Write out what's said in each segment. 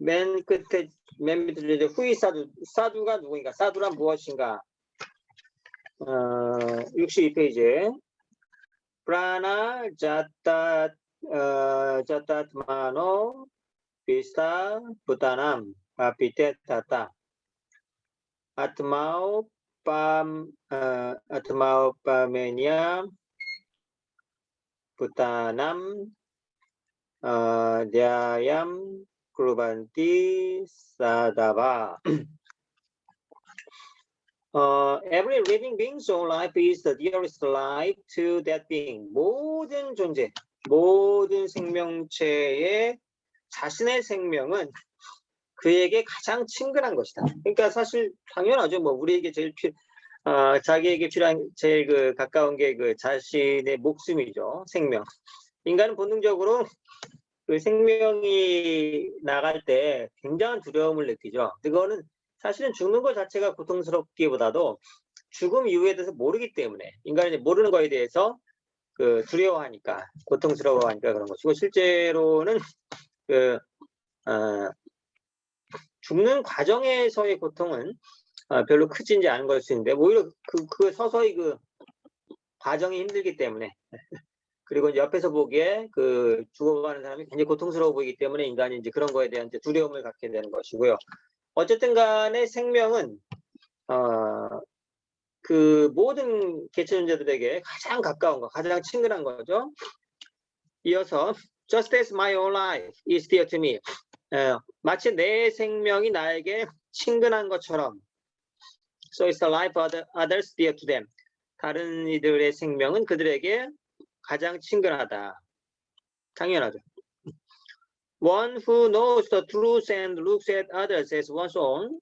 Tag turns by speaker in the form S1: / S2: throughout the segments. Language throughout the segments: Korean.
S1: 맨 끝에 맨 밑에 이제 후이 사두가 누구인가? 사두란 무엇인가? 62페이지에 프라나 자타트마노 비스타 부타남 아피테타타 아트마오 파메니아 부타남 냐얌 크루반티 사다바. Every living being's own life is the dearest life to that being. 모든 존재, 모든 생명체의 자신의 생명은 그에게 가장 친근한 것이다. 그러니까 사실 당연하죠. 뭐 우리에게 제일 자기에게 필요한 제일 그 가까운 게 그 자신의 목숨이죠. 생명. 인간은 본능적으로 그 생명이 나갈 때 굉장한 두려움을 느끼죠. 그거는 사실은 죽는 것 자체가 고통스럽기보다도 죽음 이후에 대해서 모르기 때문에 인간이 모르는 거에 대해서 그 두려워하니까 고통스러워하니까 그런 것이고 실제로는 그 죽는 과정에서의 고통은 별로 크지 않은 걸 수 있는데 오히려 그 서서히 그 과정이 힘들기 때문에 그리고 이제 옆에서 보기에 그 죽어가는 사람이 굉장히 고통스러워 보이기 때문에 인간이 이제 그런 거에 대한 이제 두려움을 갖게 되는 것이고요. 어쨌든 간에 생명은 그 모든 개체 존재들에게 가장 가까운 거, 가장 친근한 거죠. 이어서 just as my own life is dear to me. 마치 내 생명이 나에게 친근한 것처럼 so is the life of others dear to them. 다른 이들의 생명은 그들에게 가장 친근하다. 당연하죠. One who knows the truth and looks at others as one's own.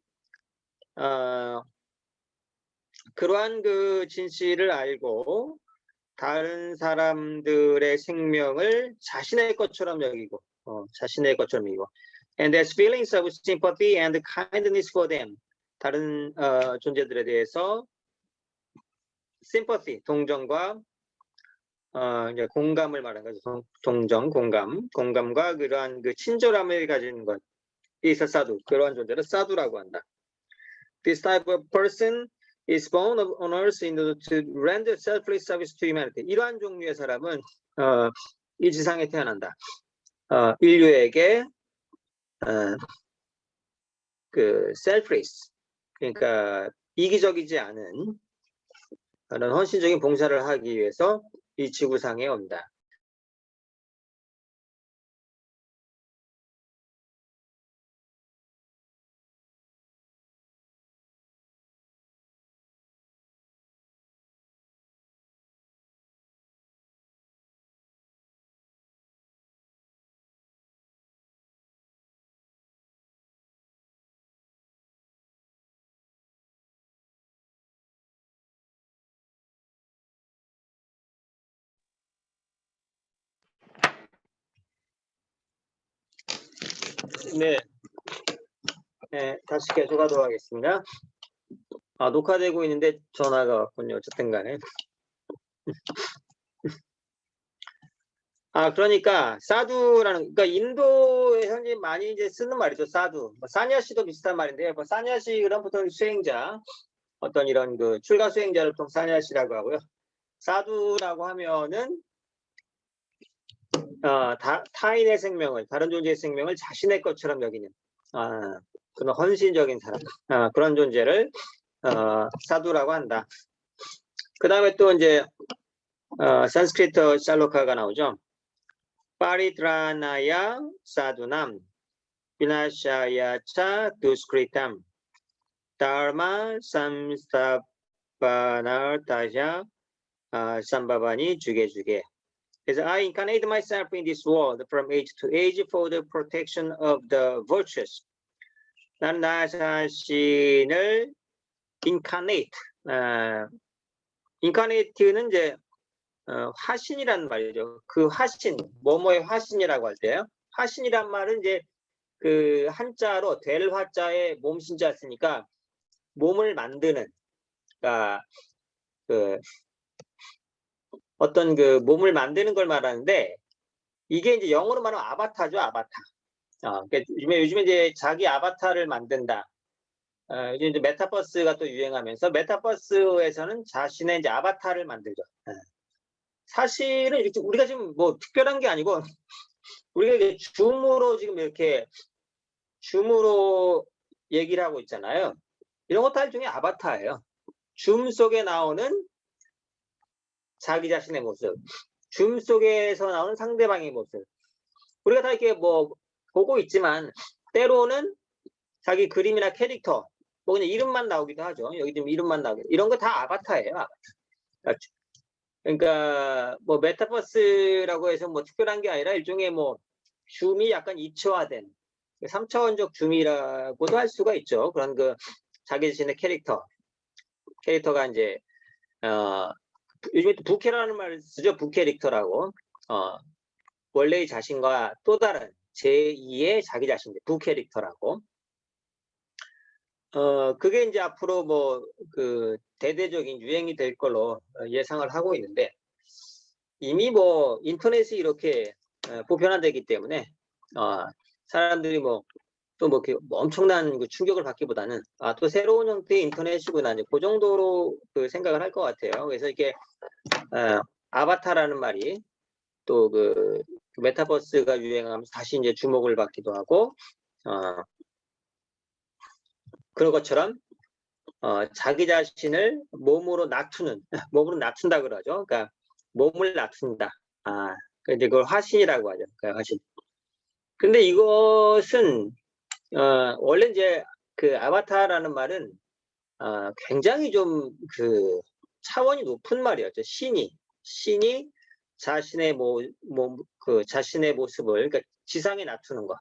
S1: 그러한 그 진실을 알고 다른 사람들의 생명을 자신의 것처럼 여기고, and has feelings of sympathy and kindness for them. 다른 존재들에 대해서 sympathy, 동정과 이제 공감을 말하는 거죠. 동정, 공감과 그러한 그 친절함을 가진 것. 이서 사두, 그러한 존재를 사두라고 한다. This type of person is born on earth in order to render selfless service to humanity. 이러한 종류의 사람은 이 지상에 태어난다. 인류에게 그 selfless, 그러니까 이기적이지 않은 그런 헌신적인 봉사를 하기 위해서 이 지구상에 온다. 네, 다시 계속하도록 하겠습니다. 녹화되고 있는데 전화가 왔군요. 어쨌든 간에. 그러니까 사두라는, 그러니까 인도에 현재 많이 이제 쓰는 말이죠. 사두. 사냐시도 비슷한 말인데요. 사냐시 그럼 보통 수행자, 어떤 이런 그 출가 수행자를 보통 사냐시라고 하고요. 사두라고 하면은 타인의 생명을, 다른 존재의 생명을 자신의 것처럼 여기는 그런 헌신적인 사람, 그런 존재를 사두라고 한다. 그 다음에 또 이제 산스크리트 샬로카가 나오죠. 파리드라나야 사두남 비나샤야차 두스크리탐 다르마 삼스타바나타샤 삼바바니 주게. As I incarnate myself in this world from age to age for the protection of the virtuous. 나는 나 자신을 incarnate, incarnate는 이제 화신이란 말이죠. 그 화신, 뭐뭐의 화신이라고 할 때요. 화신이란 말은 이제 그 한자로 될 화자에 몸신자 쓰니까 몸을 만드는, 그러니까 그 어떤 그 몸을 만드는 걸 말하는데 이게 이제 영어로 말하면 아바타죠, 아바타. 그러니까 요즘에 이제 자기 아바타를 만든다. 요즘 이제 메타버스가 또 유행하면서 메타버스에서는 자신의 이제 아바타를 만들죠. 사실은 이렇게 우리가 지금 뭐 특별한 게 아니고 우리가 이제 줌으로 얘기를 하고 있잖아요. 이런 것도 일종의 아바타예요. 줌 속에 나오는 자기 자신의 모습, 줌 속에서 나오는 상대방의 모습. 우리가 다 이렇게 뭐 보고 있지만 때로는 자기 그림이나 캐릭터, 뭐 그냥 이름만 나오기도 하죠. 여기 좀 이름만 나오기도. 이런 거 다 아바타예요. 아바타. 그러니까 뭐 메타버스라고 해서 뭐 특별한 게 아니라 일종의 뭐 줌이 약간 이체화된 3차원적 줌이라고도 할 수가 있죠. 그런 그 자기 자신의 캐릭터가 이제 요즘에 또 부캐라는 말을 쓰죠. 부캐릭터라고. 원래의 자신과 또 다른 제2의 자기 자신, 부캐릭터라고. 그게 이제 앞으로 뭐 그 대대적인 유행이 될 걸로 예상을 하고 있는데 이미 뭐 인터넷이 이렇게 보편화되기 때문에 사람들이 뭐 또 뭐 엄청난 그 충격을 받기보다는 또 새로운 형태의 인터넷이구나 이제 그 정도로 그 생각을 할 것 같아요. 그래서 이게 아바타라는 말이 또 그 메타버스가 유행하면서 다시 이제 주목을 받기도 하고 그런 것처럼 자기 자신을 몸으로 낮춘다 그러죠. 그러니까 몸을 낮춘다. 이제 그걸 화신이라고 하죠. 그러니까 화신. 근데 이것은 원래 이제 그 아바타라는 말은 굉장히 좀 그 차원이 높은 말이었죠. 신이 자신의 자신의 모습을 그러니까 지상에 낮추는 거.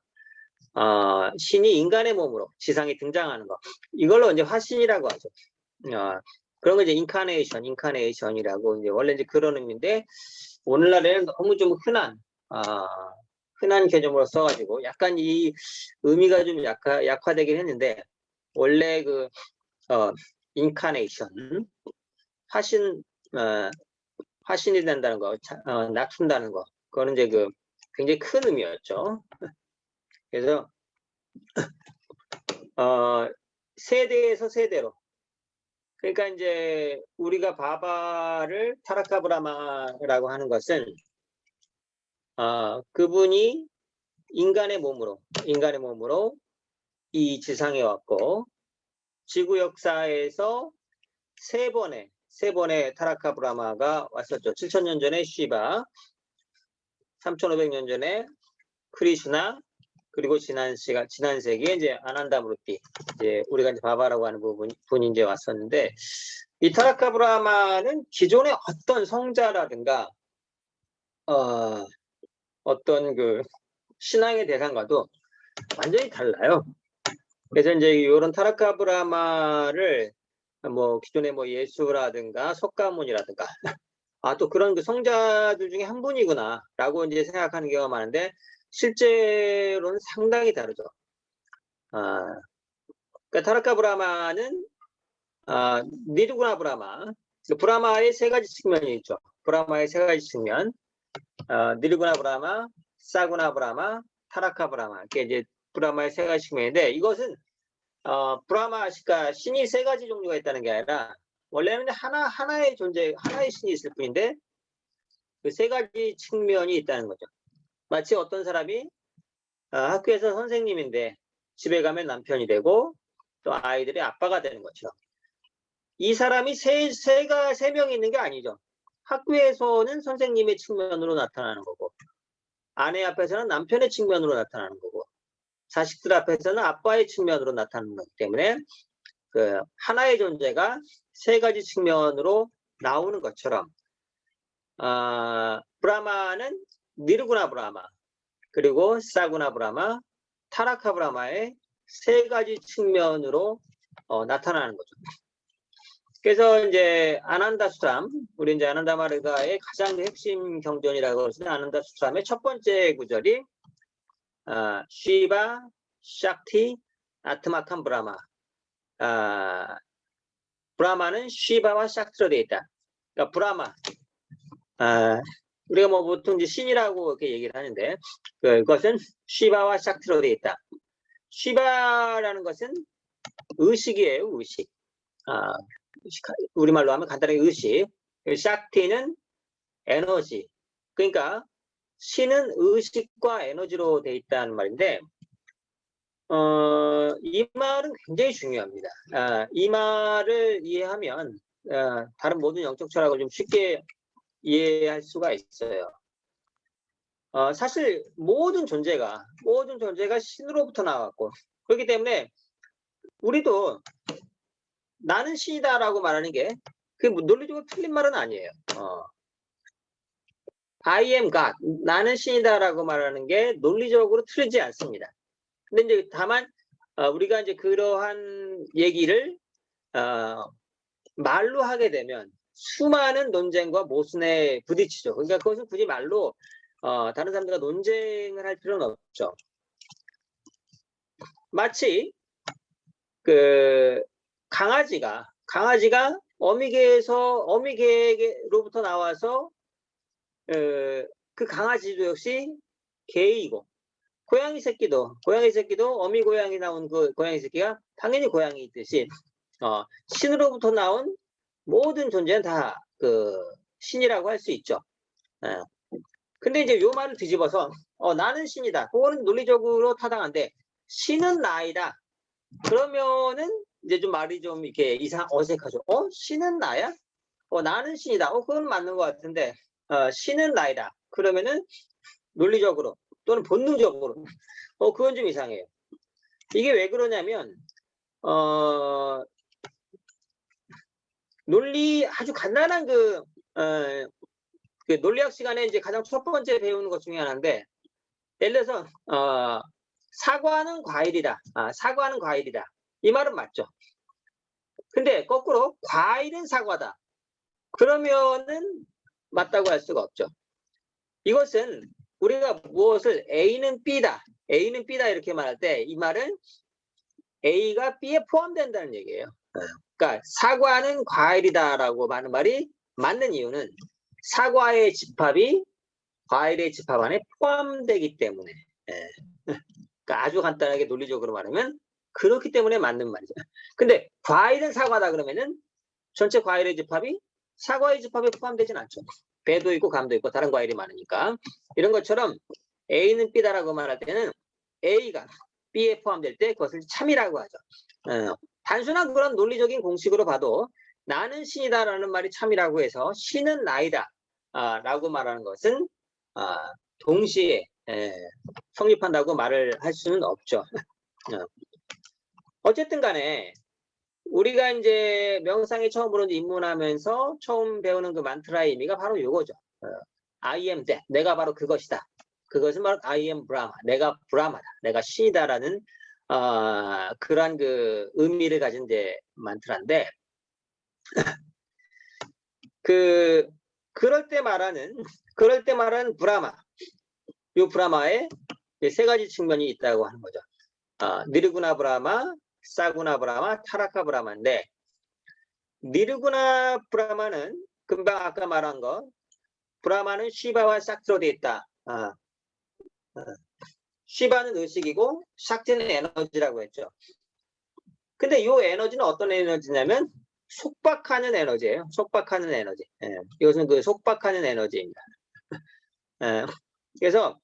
S1: 신이 인간의 몸으로 지상에 등장하는 거. 이걸로 이제 화신이라고 하죠. 그런 거 이제 인카네이션이라고 이제 원래 이제 그런 의미인데 오늘날에는 너무 좀 흔한 개념으로 써가지고 약간 이 의미가 좀 약화되긴 했는데 원래 그 인카네이션 화신이 된다는 거, 낮춘다는 거, 그거는 이제 그 굉장히 큰 의미였죠. 그래서 세대에서 세대로. 그러니까 이제 우리가 바바를 타라카브라마라고 하는 것은 그분이 인간의 몸으로 이 지상에 왔고 지구 역사에서 세 번의 타라카브라마가 왔었죠. 7,000년 전에 시바, 3,500년 전에 크리슈나, 그리고 지난 세기에 이제 아난다무르티, 이제 우리가 이제 바바라고 하는 분이 이제 왔었는데 이 타라카브라마는 기존의 어떤 성자라든가 어떤 그 신앙의 대상과도 완전히 달라요. 그래서 이제 이런 타라카브라마를 뭐 기존의 뭐 예수라든가 석가모니라든가 또 그런 그 성자들 중에 한 분이구나라고 이제 생각하는 경우가 많은데 실제로는 상당히 다르죠. 그러니까 타라카브라마는 니르구나 브라마, 브라마의 세 가지 측면이 있죠. 브라마의 세 가지 측면, 니르구나 브라마, 사구나 브라마, 타라카 브라마. 이게 이제 브라마의 세 가지 측면인데 이것은 브라마가 신이 세 가지 종류가 있다는 게 아니라 원래는 하나의 신이 있을 뿐인데 그 세 가지 측면이 있다는 거죠. 마치 어떤 사람이 학교에서 선생님인데 집에 가면 남편이 되고 또 아이들의 아빠가 되는 것처럼 이 사람이 세 명이 있는 게 아니죠. 학교에서는 선생님의 측면으로 나타나는 거고 아내 앞에서는 남편의 측면으로 나타나는 거고 자식들 앞에서는 아빠의 측면으로 나타나는 거기 때문에 그 하나의 존재가 세 가지 측면으로 나오는 것처럼 브라마는 니르구나 브라마 그리고 사구나 브라마, 타라카 브라마의 세 가지 측면으로 나타나는 거죠. 그래서 이제 아난다 수트람, 우리 이제 아난다 마르가의 가장 핵심 경전이라고 할 수 있는 아난다 수트람의 첫 번째 구절이 쉬바, 샥티, 아트마칸 브라마. 브라마는 쉬바와 샥트로 되어 있다. 그러니까 브라마, 우리가 뭐 보통 이제 신이라고 이렇게 얘기를 하는데 그것은 쉬바와 샥티로 되어 있다. 쉬바라는 것은 의식이에요, 의식. 우리말로 하면 간단하게 의식. 샥티는 에너지. 그러니까 신은 의식과 에너지로 되어 있다는 말인데 이 말은 굉장히 중요합니다. 이 말을 이해하면 다른 모든 영적 철학을 좀 쉽게 이해할 수가 있어요. 사실 모든 존재가 신으로부터 나왔고 그렇기 때문에 우리도 나는 신이다라고 말하는 게 그 논리적으로 틀린 말은 아니에요. I am God, 나는 신이다라고 말하는 게 논리적으로 틀리지 않습니다. 근데 이제 다만 우리가 이제 그러한 얘기를 말로 하게 되면 수많은 논쟁과 모순에 부딪히죠. 그러니까 그것은 굳이 말로 다른 사람들과 논쟁을 할 필요는 없죠. 마치 그 강아지가 어미개로부터 나와서 그 강아지도 역시 개이고 고양이 새끼도 어미 고양이 나온 그 고양이 새끼가 당연히 고양이 있듯이 신으로부터 나온 모든 존재는 다 그 신이라고 할 수 있죠. 근데 이제 요 말을 뒤집어서 나는 신이다. 그거는 논리적으로 타당한데 신은 나이다. 그러면은 이제 좀 말이 좀 이렇게 어색하죠. 신은 나야? 나는 신이다. 그건 맞는 것 같은데 신은 나이다. 그러면은 논리적으로 또는 본능적으로 그건 좀 이상해요. 이게 왜 그러냐면 논리 아주 간단한 그 논리학 시간에 이제 가장 첫 번째 배우는 것 중에 하나인데 예를 들어서 사과는 과일이다. 사과는 과일이다. 이 말은 맞죠. 근데 거꾸로 과일은 사과다. 그러면은 맞다고 할 수가 없죠. 이것은 우리가 무엇을 A는 B다. 이렇게 말할 때 이 말은 A가 B에 포함된다는 얘기예요. 그러니까 사과는 과일이다라고 하는 말이 맞는 이유는 사과의 집합이 과일의 집합 안에 포함되기 때문에. 그러니까 아주 간단하게 논리적으로 말하면 그렇기 때문에 맞는 말이죠. 근데 과일은 사과다 그러면은 전체 과일의 집합이 사과의 집합에 포함되진 않죠. 배도 있고 감도 있고 다른 과일이 많으니까. 이런 것처럼 A는 B다라고 말할 때는 A가 B에 포함될 때 그것을 참이라고 하죠. 단순한 그런 논리적인 공식으로 봐도 나는 신이다라는 말이 참이라고 해서 신은 나이다 라고 말하는 것은 동시에 성립한다고 말을 할 수는 없죠. 어쨌든 간에 우리가 이제 명상에 처음으로 입문하면서 처음 배우는 그 만트라의 의미가 바로 이거죠. I am that. 내가 바로 그것이다. 그것은 바로 I am Brahma. 내가 브라마다. 내가 신이다라는 그러한 그 의미를 가진 이제 만트라인데 그럴 때 말하는 브라마. 이 브라마에 세 가지 측면이 있다고 하는 거죠. 니르구나 브라마, 사구나 브라마, 타라카 브라마인데 니르구나 브라마는 금방 아까 말한 거 브라마는 시바와 샥티로 되어 있다. 시바는 의식이고 샥티는 에너지라고 했죠. 근데 이 에너지는 어떤 에너지냐면 속박하는 에너지예요. 속박하는 에너지. 이것은 그 속박하는 에너지입니다. 그래서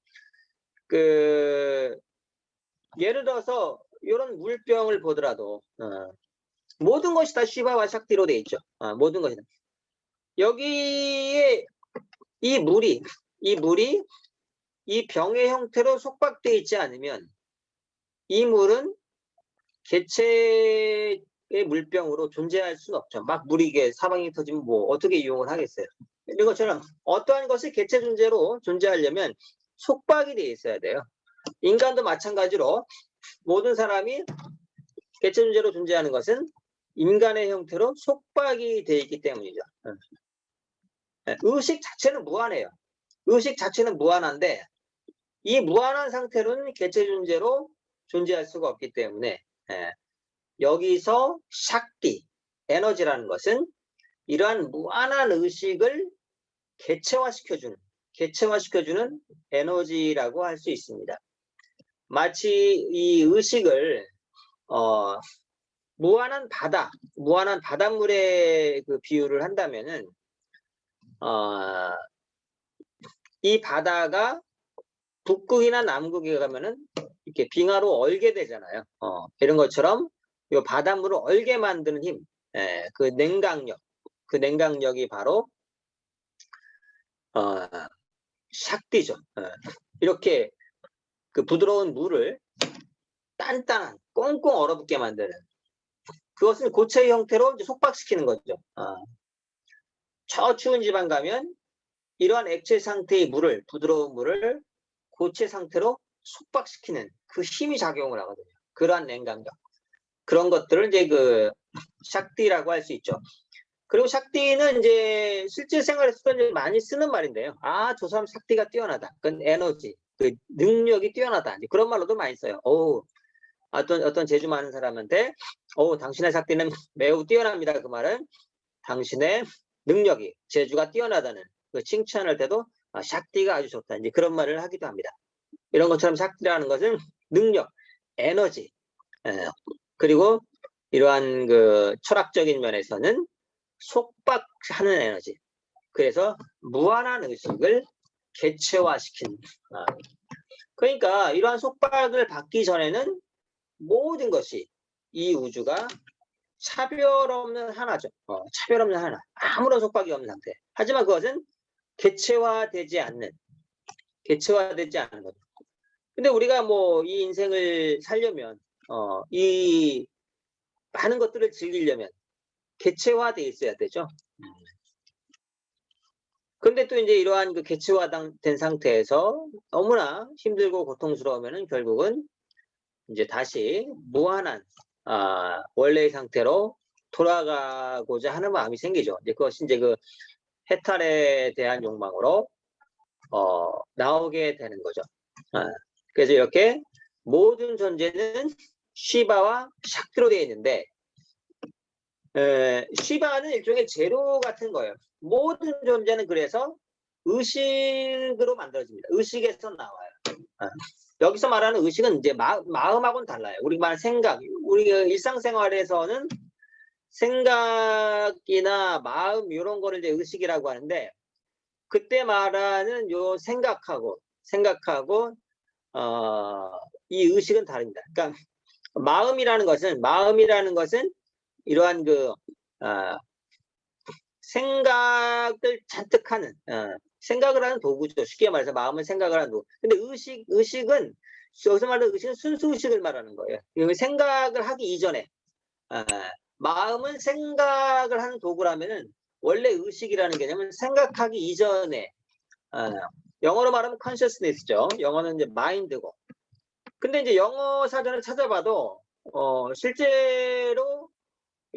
S1: 예를 들어서 이런 물병을 보더라도 모든 것이 다 시바와 샥티로 되어 있죠. 모든 것이 여기에 이 물이 이 병의 형태로 속박되어 있지 않으면 이 물은 개체의 물병으로 존재할 수는 없죠. 막 물이 이게 사방이 터지면 뭐 어떻게 이용을 하겠어요. 이런 것처럼 어떠한 것이 개체 존재로 존재하려면 속박이 되어 있어야 돼요. 인간도 마찬가지로 모든 사람이 개체 존재로 존재하는 것은 인간의 형태로 속박이 되어 있기 때문이죠. 의식 자체는 무한해요. 의식 자체는 무한한데 이 무한한 상태로는 개체 존재로 존재할 수가 없기 때문에 여기서 샥티, 에너지라는 것은 이러한 무한한 의식을 개체화시켜주는 개체화시켜주는 에너지라고 할 수 있습니다. 마치 이 의식을 무한한 바닷물에 그 비유를 한다면은 이 바다가 북극이나 남극에 가면은 이렇게 빙하로 얼게 되잖아요. 이런 것처럼 이 바닷물을 얼게 만드는 힘, 그 냉각력이 바로 샥디죠. 이렇게 그 부드러운 물을 단단한 꽁꽁 얼어붙게 만드는, 그것을 고체의 형태로 이제 속박시키는 거죠. 저 추운 지방 가면 이러한 액체 상태의 물을, 부드러운 물을 고체 상태로 속박시키는 그 힘이 작용을 하거든요. 그러한 냉각력. 그런 것들을 이제 그 샥디라고 할 수 있죠. 그리고 샥디는 이제 실제 생활에서도 이제 많이 쓰는 말인데요. 저 사람 샥디가 뛰어나다. 그건 에너지, 그 능력이 뛰어나다. 그런 말로도 많이 써요. 어떤 재주 많은 사람한테, 당신의 샥디는 매우 뛰어납니다. 그 말은 당신의 능력이, 재주가 뛰어나다는 그 칭찬할 때도 샥디가 아주 좋다. 이제 그런 말을 하기도 합니다. 이런 것처럼 샥디라는 것은 능력, 에너지, 그리고 이러한 그 철학적인 면에서는 속박하는 에너지. 그래서 무한한 의식을 개체화시킨. 그러니까 이러한 속박을 받기 전에는 모든 것이, 이 우주가 차별 없는 하나죠. 차별 없는 하나. 아무런 속박이 없는 상태. 하지만 그것은 개체화되지 않는 거죠. 근데 우리가 뭐 이 인생을 살려면, 이 많은 것들을 즐기려면 개체화돼 있어야 되죠. 근데 또 이제 이러한 그 개체화된 상태에서 너무나 힘들고 고통스러우면은 결국은 이제 다시 무한한 원래의 상태로 돌아가고자 하는 마음이 생기죠. 이제 그것이 이제 그 해탈에 대한 욕망으로 나오게 되는 거죠. 그래서 이렇게 모든 존재는 시바와 샥디로 되어 있는데, 시바는 일종의 제로 같은 거예요. 모든 존재는 그래서 의식으로 만들어집니다. 의식에서 나와요. 여기서 말하는 의식은 이제 마음하고는 달라요. 우리 말 생각, 우리 일상생활에서는 생각이나 마음 이런 거를 이제 의식이라고 하는데, 그때 말하는 요 생각하고 이 의식은 다릅니다. 그러니까 마음이라는 것은 이러한 그 생각을 잔뜩 하는, 생각을 하는 도구죠. 쉽게 말해서 마음은 생각을 하는 도구. 근데 의식은, 여기서 말하는 의식은 순수 의식을 말하는 거예요. 생각을 하기 이전에, 마음은 생각을 하는 도구라면은 원래 의식이라는 개념은 생각하기 이전에, 영어로 말하면 consciousness죠. 영어는 이제 mind고. 근데 이제 영어 사전을 찾아봐도 실제로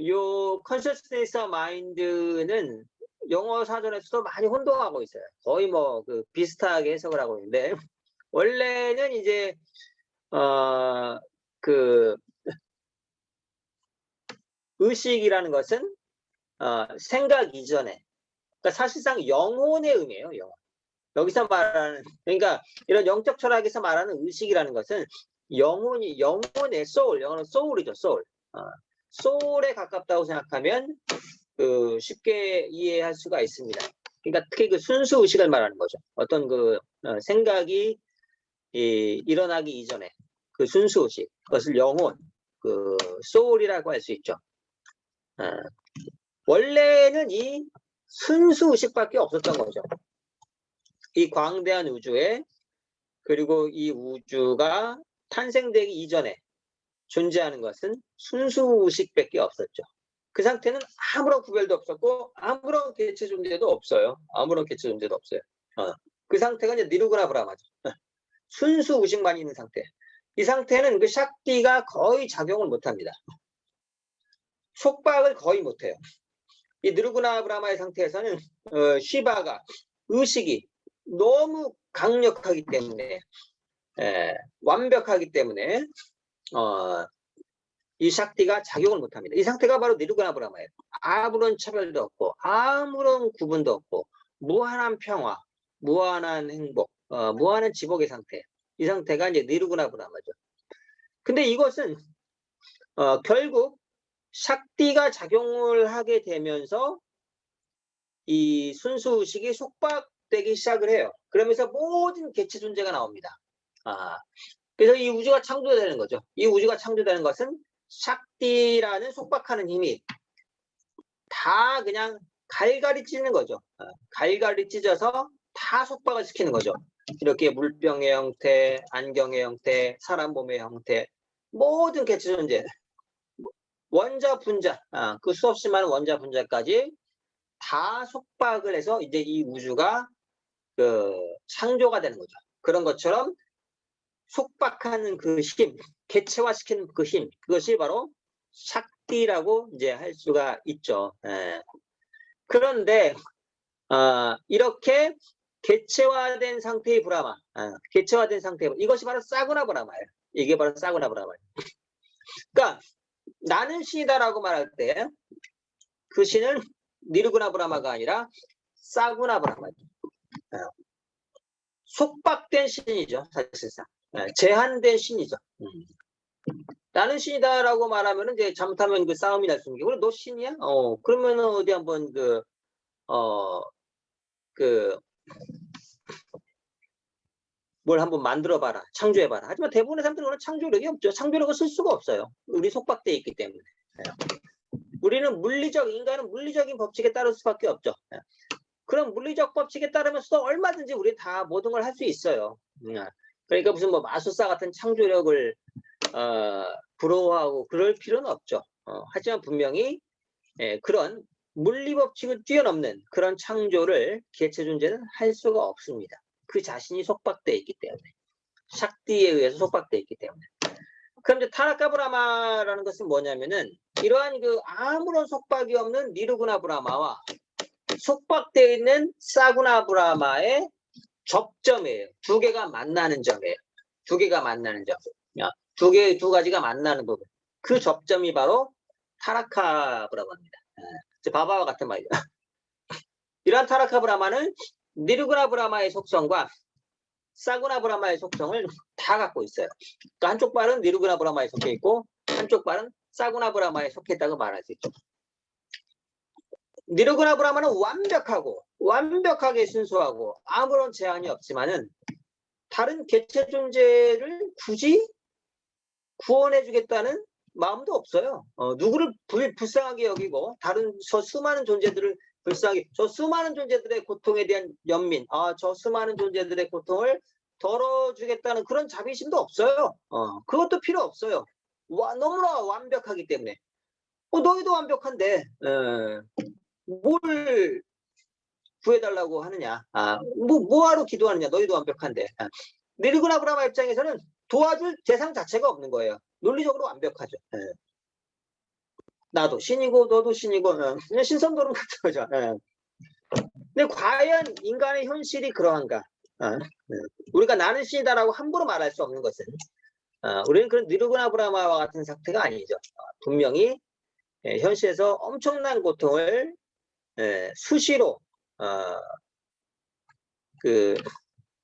S1: 요 consciousness와 mind는 영어 사전에서도 많이 혼동하고 있어요. 거의 뭐 그 비슷하게 해석을 하고 있는데, 원래는 이제 그 의식이라는 것은 생각 이전에, 그러니까 사실상 영혼의 의미예요. 영혼. 여기서 말하는, 그러니까 이런 영적 철학에서 말하는 의식이라는 것은 영혼의 소울, 영어는 소울이죠. 소울. 소울에 가깝다고 생각하면 쉽게 이해할 수가 있습니다. 그러니까 특히 그 순수 의식을 말하는 거죠. 어떤 그 생각이 일어나기 이전에 그 순수 의식, 그것을 영혼, 그 소울이라고 할 수 있죠. 원래는 이 순수 의식밖에 없었던 거죠. 이 광대한 우주에, 그리고 이 우주가 탄생되기 이전에 존재하는 것은 순수 의식밖에 없었죠. 그 상태는 아무런 구별도 없었고 아무런 개체 존재도 없어요. 그 상태가 이제 니르구나 브라마죠. 순수 의식만 있는 상태. 이 상태는 그 샥디가 거의 작용을 못합니다. 속박을 거의 못해요. 이 니르구나 브라마의 상태에서는 시바가 의식이 너무 강력하기 때문에, 완벽하기 때문에 이 샥디가 작용을 못합니다. 이 상태가 바로 니르구나 브라마예요. 아무런 차별도 없고 아무런 구분도 없고 무한한 평화, 무한한 행복, 무한한 지복의 상태. 이 상태가 이제 니르구나 브라마죠. 근데 이것은 결국 샥티가 작용을 하게 되면서 이 순수의식이 속박되기 시작을 해요. 그러면서 모든 개체 존재가 나옵니다. 그래서 이 우주가 창조되는 거죠. 이 우주가 창조되는 것은 샥티라는 속박하는 힘이 다 그냥 갈갈이 찢는 거죠. 갈갈이 찢어서 다 속박을 시키는 거죠. 이렇게 물병의 형태, 안경의 형태, 사람 몸의 형태, 모든 개체 존재, 원자, 분자, 그 수없이 많은 원자, 분자까지 다 속박을 해서 이제 이 우주가 창조가 되는 거죠. 그런 것처럼 속박하는 그 힘, 개체화시키는 그 힘, 그것이 바로 샥티라고 이제 할 수가 있죠. 그런데 이렇게 개체화된 상태의 브라마, 개체화된 상태의 이것이 바로 사구나 브라마예요. 이게 바로 사구나 브라마예요. 그러니까 나는 신이다라고 말할 때 그 신은 니르구나 브라마가 아니라 사구나 브라마죠. 속박된 신이죠, 사실상. 제한된 신이죠. 나는 신이다라고 말하면 이제 잘못하면 그 싸움이 날 수 있는 게, 그래 너 신이야? 그러면은 어디 한번 뭘 한번 만들어봐라, 창조해봐라. 하지만 대부분의 사람들은 창조력이 없죠. 창조력을 쓸 수가 없어요. 우리 속박되어 있기 때문에. 우리는 인간은 물리적인 법칙에 따를 수밖에 없죠. 그럼 물리적 법칙에 따르면서 얼마든지 우리 다 모든 걸 할 수 있어요. 그러니까 무슨 뭐 마술사 같은 창조력을 부러워하고 그럴 필요는 없죠. 하지만 분명히 그런 물리 법칙을 뛰어넘는 그런 창조를 개체 존재는 할 수가 없습니다. 그 자신이 속박되어 있기 때문에, 샥티에 의해서 속박되어 있기 때문에. 그럼 이제 타라카 브라마라는 것은 뭐냐면은 이러한 아무런 속박이 없는 니르구나 브라마와 속박되어 있는 사구나 브라마의 접점이에요. 두 개가 만나는 점이에요. 두 개가 만나는 점. 두 가지가 만나는 부분. 그 접점이 바로 타라카 브라마입니다. 바바와 같은 말이죠. 이러한 타라카 브라마는 니르구나 브라마의 속성과 사구나 브라마의 속성을 다 갖고 있어요. 그러니까 한쪽 발은 니르구나 브라마에 속해 있고 한쪽 발은 사구나 브라마에 속해 있다고 말할 수 있죠. 니르구나 브라마는 완벽하게 순수하고 아무런 제한이 없지만은 다른 개체 존재를 굳이 구원해 주겠다는 마음도 없어요. 누구를 불쌍하게 여기고 다른 저 수많은 존재들을 불쌍하게, 저 수많은 존재들의 고통에 대한 연민, 저 수많은 존재들의 고통을 덜어주겠다는 그런 자비심도 없어요. 그것도 필요 없어요. 너무나 완벽하기 때문에. 너희도 완벽한데 뭘 구해달라고 하느냐. 뭐하러 기도하느냐. 너희도 완벽한데. 니르구나 브라마 입장에서는 도와줄 대상 자체가 없는 거예요. 논리적으로 완벽하죠. 나도 신이고 너도 신이고 그냥 신선도는 같은 거죠. 근데 과연 인간의 현실이 그러한가? 우리가 나는 신이다라고 함부로 말할 수 없는 것은 우리는 그런 니르구나 브라마와 같은 상태가 아니죠. 분명히 현실에서 엄청난 고통을 수시로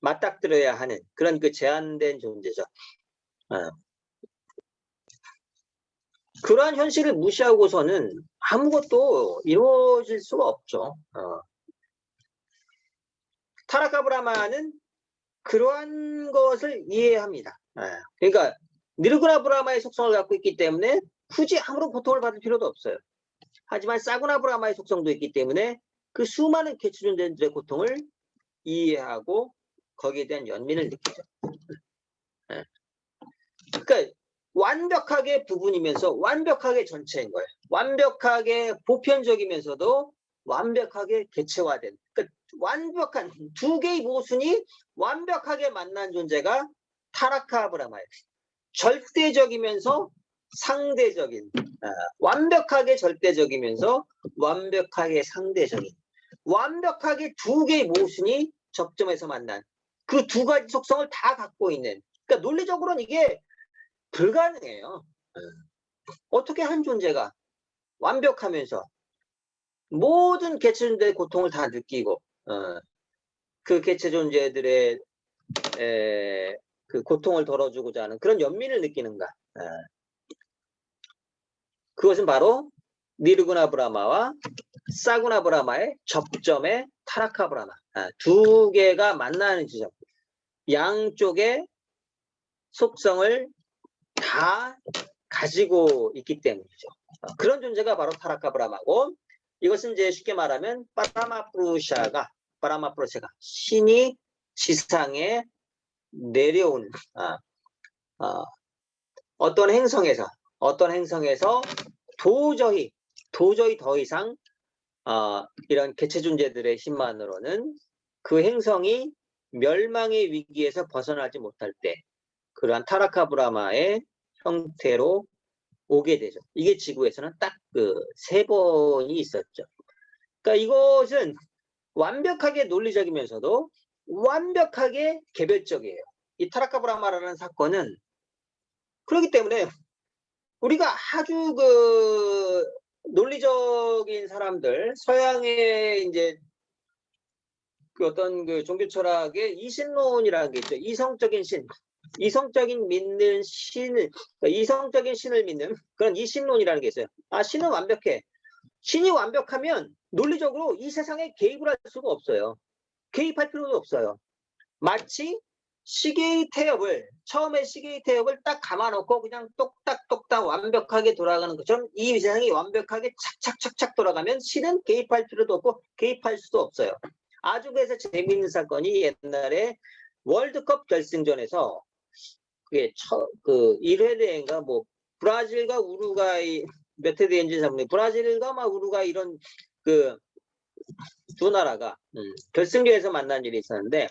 S1: 맞닥뜨려야 하는 그런 제한된 존재죠. 그러한 현실을 무시하고서는 아무것도 이루어질 수가 없죠. 타라카 브라마는 그러한 것을 이해합니다. 그러니까 니르구나 브라마의 속성을 갖고 있기 때문에 굳이 아무런 고통을 받을 필요도 없어요. 하지만 사구나 브라마의 속성도 있기 때문에 그 수많은 개체 존재들의 고통을 이해하고 거기에 대한 연민을 느끼죠. 그러니까 완벽하게 부분이면서 완벽하게 전체인 거예요. 완벽하게 보편적이면서도 완벽하게 개체화된, 그러니까 완벽한 두 개의 모순이 완벽하게 만난 존재가 타라카 브라마예요. 절대적이면서 상대적인, 완벽하게 절대적이면서 완벽하게 상대적인, 완벽하게 두 개의 모순이 접점에서 만난 그 두 가지 속성을 다 갖고 있는, 그러니까 논리적으로는 이게 불가능해요. 어떻게 한 존재가 완벽하면서 모든 개체들의 고통을 다 느끼고 그 개체 존재들의 그 고통을 덜어주고자 하는 그런 연민을 느끼는가? 그것은 바로 니르구나 브라마와 사구나 브라마의 접점의 타라카 브라마. 두 개가 만나는 지점. 양쪽의 속성을 다 가지고 있기 때문이죠. 그런 존재가 바로 타라카 브라마고, 이것은 이제 쉽게 말하면 파라마프루샤가 신이 지상에 내려오는 어떤 행성에서 도저히 더 이상 이런 개체 존재들의 힘만으로는 그 행성이 멸망의 위기에서 벗어나지 못할 때 그러한 타라카 브라마의 형태로 오게 되죠. 이게 지구에서는 딱 그 3번이 있었죠. 그러니까 이것은 완벽하게 논리적이면서도 완벽하게 개별적이에요. 이 타라카 브라마라는 사건은 그렇기 때문에 우리가 아주 그 논리적인 사람들, 서양의 이제 그 어떤 그 종교 철학의 이신론이라는 게 있죠. 이성적인 신, 이성적인 믿는 신을, 그러니까 이성적인 신을 믿는 그런 이신론이라는 게 있어요. 신은 완벽해. 신이 완벽하면 논리적으로 이 세상에 개입을 할 수가 없어요. 개입할 필요도 없어요. 마치 시계의 태엽을, 처음에 시계의 태엽을 딱 감아놓고 그냥 똑딱똑딱 완벽하게 돌아가는 것처럼 이 세상이 완벽하게 착착착착 돌아가면 신은 개입할 필요도 없고 개입할 수도 없어요. 아주 그래서 재미있는 사건이 옛날에 월드컵 결승전에서 그게 그 1회 대회인가 뭐 브라질과 우루과이 몇 회 대회인지 잘 모르겠는데 브라질과 막 우루과이 이런 그 두 나라가 결승전에서 만난 일이 있었는데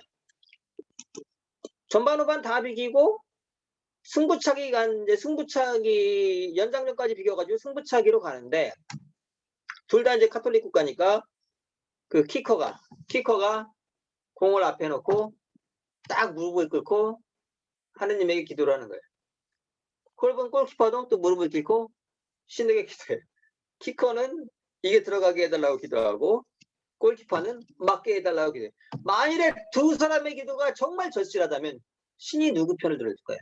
S1: 전반 후반 다 비기고 승부차기 연장전까지 비겨가지고 승부차기로 가는데 둘 다 이제 카톨릭 국가니까 그 키커가 공을 앞에 놓고 딱 무릎을 꿇고 하느님에게 기도를 하는 거예요. 그걸 본 골키퍼도 또 무릎을 꿇고 신에게 기도해요. 키커는 이게 들어가게 해달라고 기도하고 골키퍼는 맞게 해달라고 기도해요. 만일에 두 사람의 기도가 정말 절실하다면 신이 누구 편을 들어줄 거예요?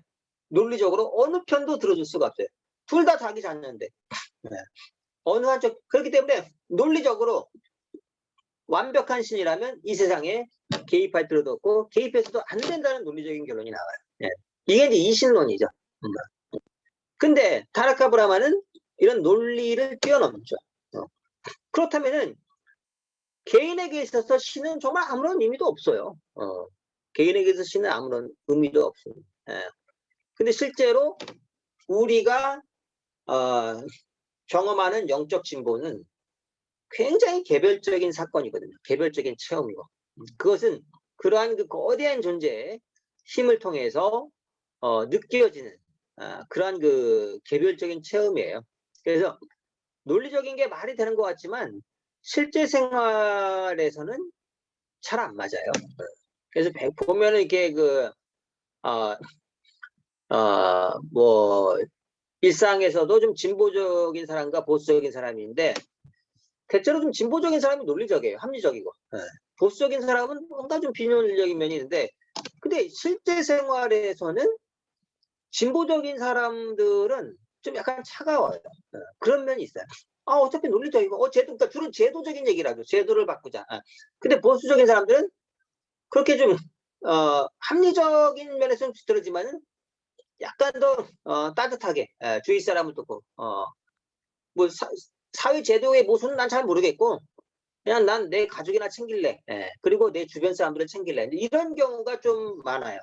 S1: 논리적으로 어느 편도 들어줄 수가 없어요. 둘 다 자기 자녀인데 어느 한쪽. 그렇기 때문에 논리적으로 완벽한 신이라면 이 세상에 개입할 필요도 없고 개입해서도 안 된다는 논리적인 결론이 나와요. 이게 이제 이신론이죠. 근데 타라카 브라마는 이런 논리를 뛰어넘죠. 그렇다면은 개인에게 있어서 신은 정말 아무런 의미도 없어요. 개인에게 있어서 신은 아무런 의미도 없습니다. 근데 실제로 우리가 경험하는 영적 진보는 굉장히 개별적인 사건이거든요. 개별적인 체험이고. 그것은 그러한 그 거대한 존재의 힘을 통해서 느껴지는 그러한 그 개별적인 체험이에요. 그래서 논리적인 게 말이 되는 것 같지만 실제 생활에서는 잘 안 맞아요. 그래서 보면은 이렇게 뭐 일상에서도 좀 진보적인 사람과 보수적인 사람인데 대체로 좀 진보적인 사람이 논리적이에요. 합리적이고. 보수적인 사람은 뭔가 좀 비논리적인 면이 있는데 근데 실제 생활에서는 진보적인 사람들은 좀 약간 차가워요. 그런 면이 있어요. 어차피 논리적이고 그러니까 주로 제도적인 얘기를 하죠. 제도를 바꾸자. 근데 보수적인 사람들은 그렇게 좀 합리적인 면에서는 비슷하지만은 약간 더 따뜻하게 주위 사람을 돕고 뭐 사회 제도의 모순은 난 잘 모르겠고 그냥 난 내 가족이나 챙길래 그리고 내 주변 사람들을 챙길래 이런 경우가 좀 많아요.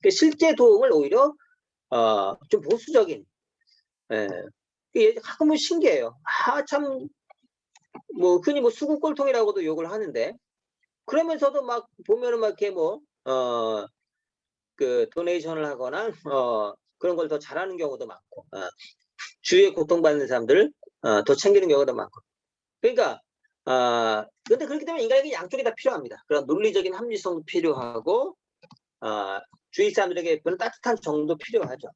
S1: 실제 도움을 오히려 좀 보수적인 가끔은 신기해요. 참 뭐 흔히 뭐 수구 꼴통이라고도 욕을 하는데 그러면서도 막 보면은 막 이렇게 그 도네이션을 하거나 그런 걸 더 잘하는 경우도 많고 주위에 고통받는 사람들을 더 챙기는 경우도 많고 그러니까 근데 그렇기 때문에 인간에게 양쪽이 다 필요합니다. 그런 논리적인 합리성도 필요하고 주위 사람들에게 그런 따뜻한 정도 필요하죠.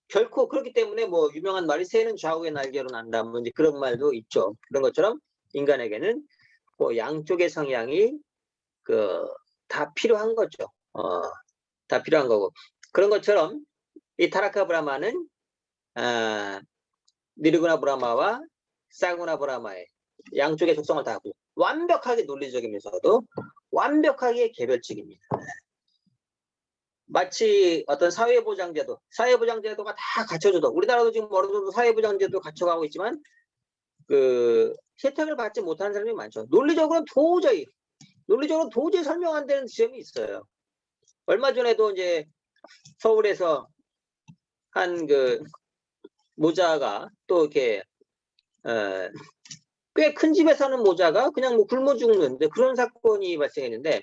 S1: 결코 그렇기 때문에 뭐 유명한 말이 새는 좌우의 날개로 난다 뭐 이제 그런 말도 있죠. 그런 것처럼 인간에게는 뭐 양쪽의 성향이 다 필요한 거죠. 다 필요한 거고. 그런 것처럼 이 타라카 브라마는 니르구나 브라마와 사구나 브라마의 양쪽의 속성을 다 하고 완벽하게 논리적이면서도 완벽하게 개별적입니다. 마치 어떤 사회보장제도가 다 갖춰져도 우리나라도 지금 어느 정도 사회보장제도 갖춰가고 있지만 그 혜택을 받지 못하는 사람이 많죠. 논리적으로는 도저히 설명 안 되는 지점이 있어요. 얼마 전에도 이제 서울에서 한 그 모자가 또 이렇게 꽤 큰 집에 사는 모자가 그냥 뭐 굶어 죽는데 그런 사건이 발생했는데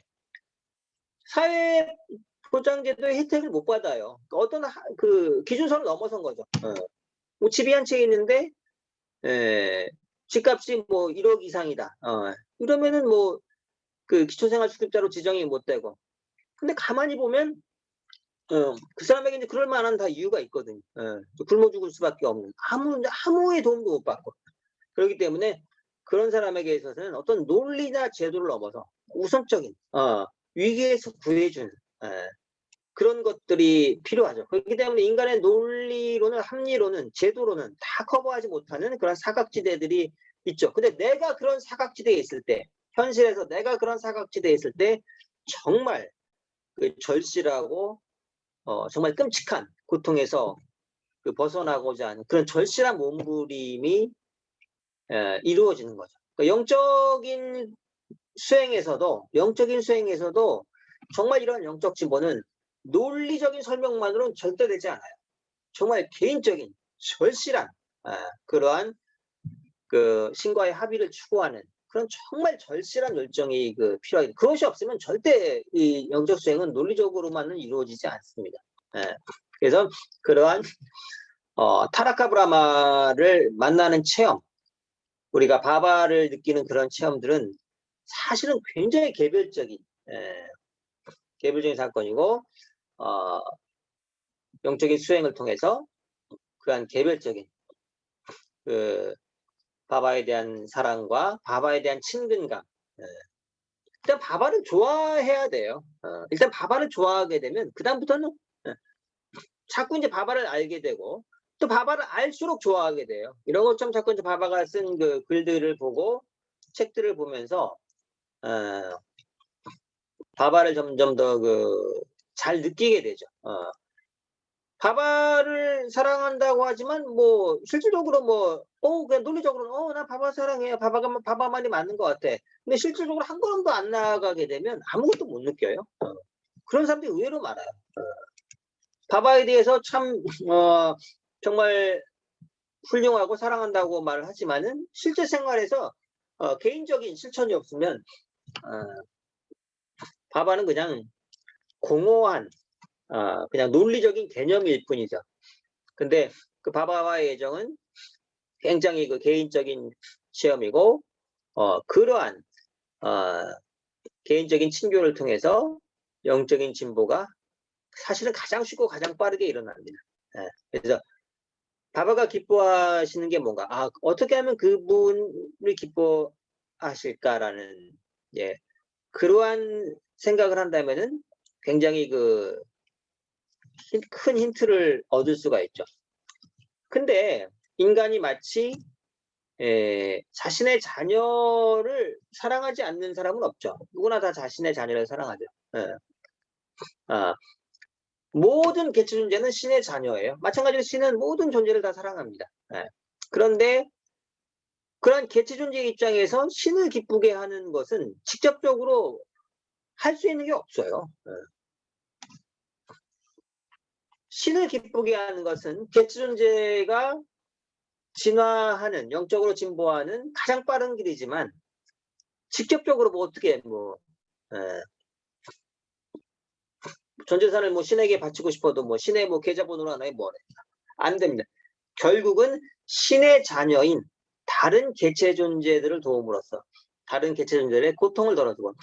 S1: 사회보장제도의 혜택을 못 받아요. 어떤 그 기준선을 넘어선 거죠. 뭐 집이 한 채 있는데 집값이 뭐 1억 이상이다. 이러면은 뭐 그 기초생활수급자로 지정이 못 되고. 근데 가만히 보면 그 사람에게 이제 그럴 만한 다 이유가 있거든요. 굶어 죽을 수밖에 없는 아무의 도움도 못 받고. 그렇기 때문에 그런 사람에게 있어서는 어떤 논리나 제도를 넘어서 우선적인 위기에서 구해주는 그런 것들이 필요하죠. 그렇기 때문에 인간의 논리로는 합리로는 제도로는 다 커버하지 못하는 그런 사각지대들이 있죠. 근데 내가 그런 사각지대에 있을 때 현실에서 내가 그런 사각지대에 있을 때 정말 그 절실하고 정말 끔찍한 고통에서 그 벗어나고자 하는 그런 절실한 몸부림이 이루어지는 거죠. 그러니까 영적인 수행에서도 정말 이런 영적 진보는 논리적인 설명만으로는 절대 되지 않아요. 정말 개인적인 절실한 그러한 그 신과의 합의를 추구하는 그런 정말 절실한 열정이 그 필요하기. 그것이 없으면 절대 이 영적 수행은 논리적으로만은 이루어지지 않습니다. 그래서 그러한 타라카 브라마를 만나는 체험, 우리가 바바를 느끼는 그런 체험들은 사실은 굉장히 개별적인 사건이고 영적인 수행을 통해서 그러한 개별적인 그 바바에 대한 사랑과 바바에 대한 친근감. 일단 바바를 좋아해야 돼요. 일단 바바를 좋아하게 되면 그 다음부터는 자꾸 이제 바바를 알게 되고 또 바바를 알수록 좋아하게 돼요. 이런 것처럼 자꾸 이제 바바가 쓴 그 글들을 보고 책들을 보면서 바바를 점점 더 그 잘 느끼게 되죠. 바바를 사랑한다고 하지만 뭐 실질적으로 뭐 그냥 논리적으로는 나 바바 사랑해요. 바바만이 맞는 것 같아. 근데 실질적으로 한 걸음도 안 나아가게 되면 아무것도 못 느껴요. 그런 사람들이 의외로 많아요. 바바에 대해서 참 정말 훌륭하고 사랑한다고 말을 하지만은 실제 생활에서 개인적인 실천이 없으면 바바는 그냥 공허한 그냥 논리적인 개념일 뿐이죠. 근데 그 바바와의 애정은 굉장히 그 개인적인 체험이고 그러한 개인적인 친교를 통해서 영적인 진보가 사실은 가장 쉽고 가장 빠르게 일어납니다. 그래서 바바가 기뻐하시는 게 뭔가 어떻게 하면 그분을 기뻐하실까라는 그러한 생각을 한다면은 굉장히 그 큰 힌트를 얻을 수가 있죠. 근데 인간이 마치 자신의 자녀를 사랑하지 않는 사람은 없죠. 누구나 다 자신의 자녀를 사랑하죠. 모든 개체 존재는 신의 자녀예요. 마찬가지로 신은 모든 존재를 다 사랑합니다. 그런데 그런 개체 존재 입장에서 신을 기쁘게 하는 것은 직접적으로 할 수 있는 게 없어요. 신을 기쁘게 하는 것은 개체 존재가 진화하는, 영적으로 진보하는 가장 빠른 길이지만 직접적으로 뭐 어떻게 전 재산을 뭐 신에게 바치고 싶어도 뭐 신의 뭐 계좌번호로 하나에 뭐래 안 됩니다. 결국은 신의 자녀인 다른 개체 존재들을 도움으로써 다른 개체 존재들의 고통을 덜어주고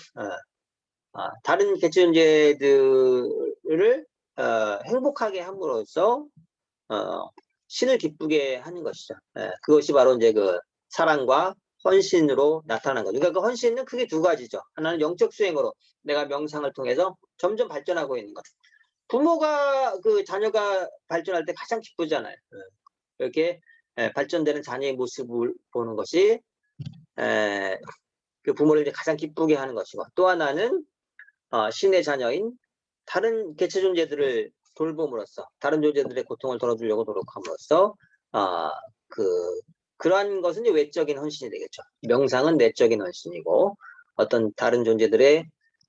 S1: 다른 개체 존재들을 행복하게 함으로써 신을 기쁘게 하는 것이죠. 그것이 바로 이제 그 사랑과 헌신으로 나타난 거죠. 그러니까 그 헌신은 크게 두 가지죠. 하나는 영적 수행으로 내가 명상을 통해서 점점 발전하고 있는 것. 부모가 그 자녀가 발전할 때 가장 기쁘잖아요. 이렇게 발전되는 자녀의 모습을 보는 것이 그 부모를 이제 가장 기쁘게 하는 것이고, 또 하나는 신의 자녀인 다른 개체 존재들을 돌봄으로써 다른 존재들의 고통을 덜어주려고 노력함으로써 그러한 것은 이제 외적인 헌신이 되겠죠. 명상은 내적인 헌신이고, 어떤 다른 존재들의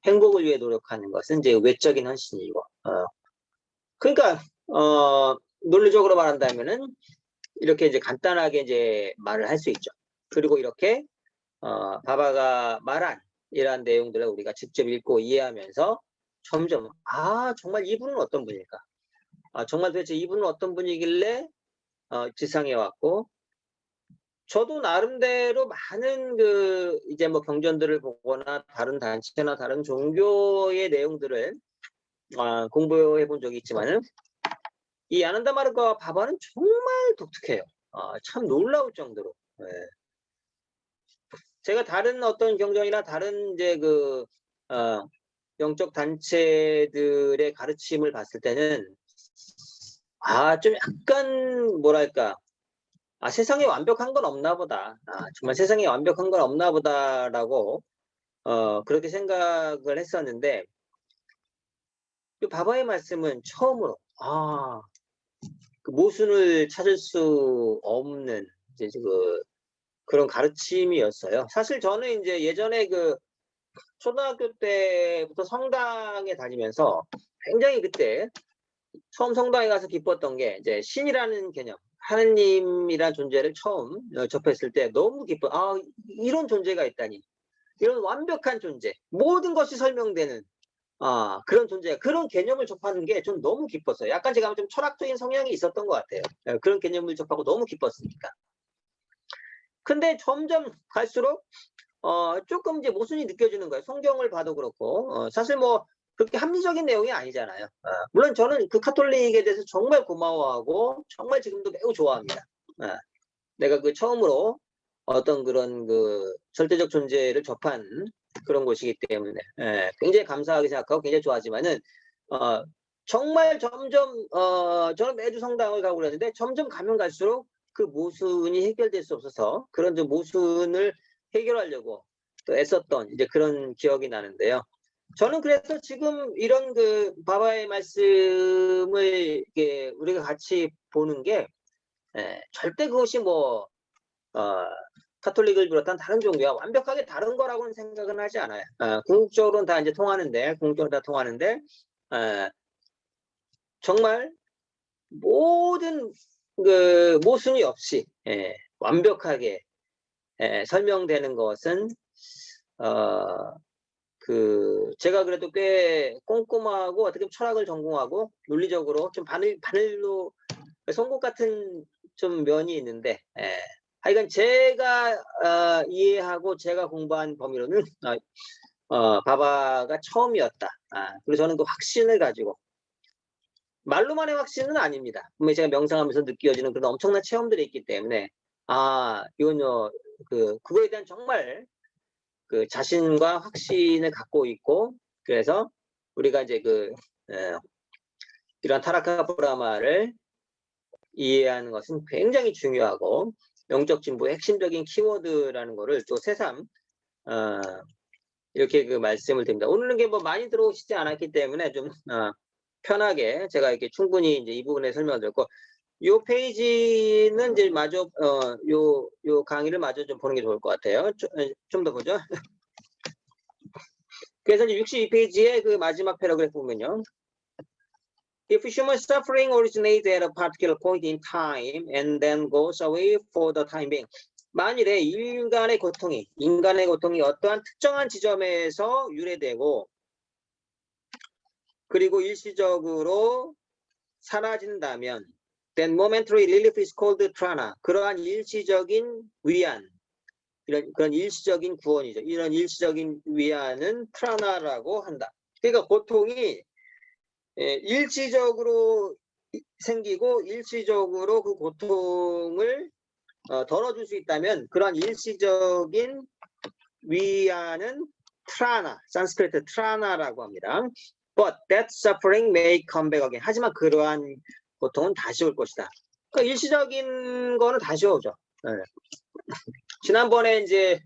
S1: 행복을 위해 노력하는 것은 이제 외적인 헌신이고, 그러니까 논리적으로 말한다면은 이렇게 이제 간단하게 이제 말을 할 수 있죠. 그리고 이렇게 바바가 말한 이러한 내용들을 우리가 직접 읽고 이해하면서 점점 정말 이분은 어떤 분일까? 정말 도대체 이분은 어떤 분이길래 지상에 왔고, 저도 나름대로 많은 이제 뭐 경전들을 보거나 다른 단체나 다른 종교의 내용들을 공부해 본 적이 있지만은 이 아난다 마르가 바바는 정말 독특해요. 참 놀라울 정도로. 제가 다른 어떤 경전이나 다른 이제 영적 단체들의 가르침을 봤을 때는 좀 약간 뭐랄까, 세상에 완벽한 건 없나 보다. 정말 세상에 완벽한 건 없나 보다라고 그렇게 생각을 했었는데, 이 바바의 말씀은 처음으로 그 모순을 찾을 수 없는 이제 그런 가르침이었어요. 사실 저는 이제 예전에 초등학교 때부터 성당에 다니면서 굉장히 그때 처음 성당에 가서 기뻤던 게 이제 신이라는 개념, 하느님이란 존재를 처음 접했을 때 너무 기뻐. 이런 존재가 있다니. 이런 완벽한 존재, 모든 것이 설명되는 그런 존재, 그런 개념을 접하는 게 전 너무 기뻤어요. 약간 제가 좀 철학적인 성향이 있었던 것 같아요. 그런 개념을 접하고 너무 기뻤으니까. 근데 점점 갈수록 조금 이제 모순이 느껴지는 거예요. 성경을 봐도 그렇고, 사실 뭐 그렇게 합리적인 내용이 아니잖아요. 물론 저는 그 카톨릭에 대해서 정말 고마워하고 정말 지금도 매우 좋아합니다. 내가 처음으로 어떤 그런 절대적 존재를 접한 그런 곳이기 때문에 굉장히 감사하게 생각하고 굉장히 좋아하지만은 정말 점점 저는 매주 성당을 가고 그러는데 점점 가면 갈수록 그 모순이 해결될 수 없어서 그런 좀 모순을 해결하려고 또 애썼던 이제 그런 기억이 나는데요. 저는 그래서 지금 이런 바바의 말씀을 이렇게 우리가 같이 보는 게 절대 그것이 뭐 카톨릭을 비롯한 다른 종교와 완벽하게 다른 거라고는 생각은 하지 않아요. 궁극적으로는 다 이제 궁극적으로 다 통하는데 정말 모든 모순이 없이 완벽하게 설명되는 것은 제가 그래도 꽤 꼼꼼하고 어떻게 철학을 전공하고 논리적으로 좀 바늘로 송곳 같은 좀 면이 있는데 하여간 제가 이해하고 제가 공부한 범위로는 바바가 처음이었다. 그리고 저는 그 확신을 가지고 말로만의 확신은 아닙니다. 분명히 제가 명상하면서 느껴지는 그런 엄청난 체험들이 있기 때문에 이건요 그거에 대한 정말 자신과 확신을 갖고 있고, 그래서 우리가 이제 이런 타라카 브라마를 이해하는 것은 굉장히 중요하고 영적 진보의 핵심적인 키워드라는 거를 또 새삼 이렇게 말씀을 드립니다. 오늘은 뭐 많이 들어오시지 않았기 때문에 좀 편하게 제가 이렇게 충분히 이제 이 부분에 설명을 드렸고, 요 페이지는 이제 마저 요 강의를 마저 좀 보는 게 좋을 것 같아요. 좀 더 보죠. 그래서 이제 62페이지의 마지막 패러그래프 보면요. If human suffering originates at a particular point in time and then goes away for the time being. 만일에 인간의 고통이 어떠한 특정한 지점에서 유래되고 그리고 일시적으로 사라진다면 then momentary relief is called trana. 그러한 일시적인 위안, 그런 일시적인 구원이죠. 이런 일시적인 위안은 트라나라고 한다. 그러니까 고통이 일시적으로 생기고 일시적으로 그 고통을 덜어줄 수 있다면 그러한 일시적인 위안은 트라나, 산스크리트 트라나라고 합니다. But that suffering may come back again. 하지만 그러한 고통은 다시 올 것이다. 그러니까 일시적인 거는 다시 오죠. 네. 지난번에 이제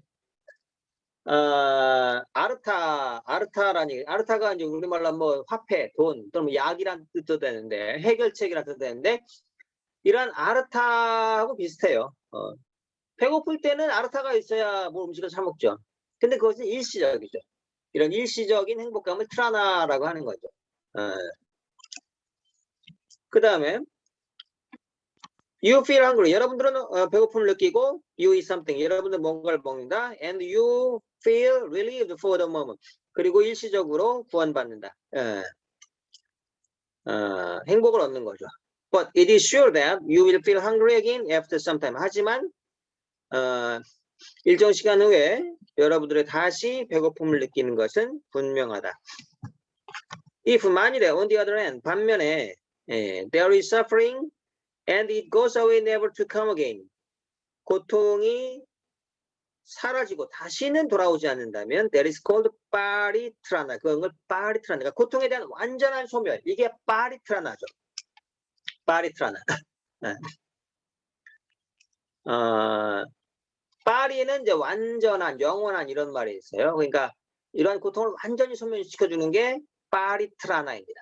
S1: 아르타가 이제 우리말로 뭐 화폐, 돈, 또는 약이란 뜻도 되는데 해결책이란 뜻도 되는데 이런 아르타하고 비슷해요. 배고플 때는 아르타가 있어야 뭐 음식을 사 먹죠. 근데 그것은 일시적이죠. 이런 일시적인 행복감을 트라나라고 하는 거죠. 그 다음에 you feel hungry. 여러분들은 배고픔을 느끼고 you eat something. 여러분들은 뭔가를 먹는다. And you feel relieved for the moment. 그리고 일시적으로 구원받는다. 행복을 얻는 거죠. But it is sure that you will feel hungry again after some time. 하지만 일정 시간 후에 여러분들이 다시 배고픔을 느끼는 것은 분명하다. If 만일에 on the other hand 반면에 there is suffering and it goes away never to come again. 고통이 사라지고 다시는 돌아오지 않는다면 that is called 파리트라나. 그걸 파리트라나. 그러니까 고통에 대한 완전한 소멸. 이게 파리트라나죠. 파리트라나. 파리는 이제 완전한, 영원한 이런 말이 있어요. 그러니까 이러한 고통을 완전히 소멸시켜주는 게 파리트라나입니다.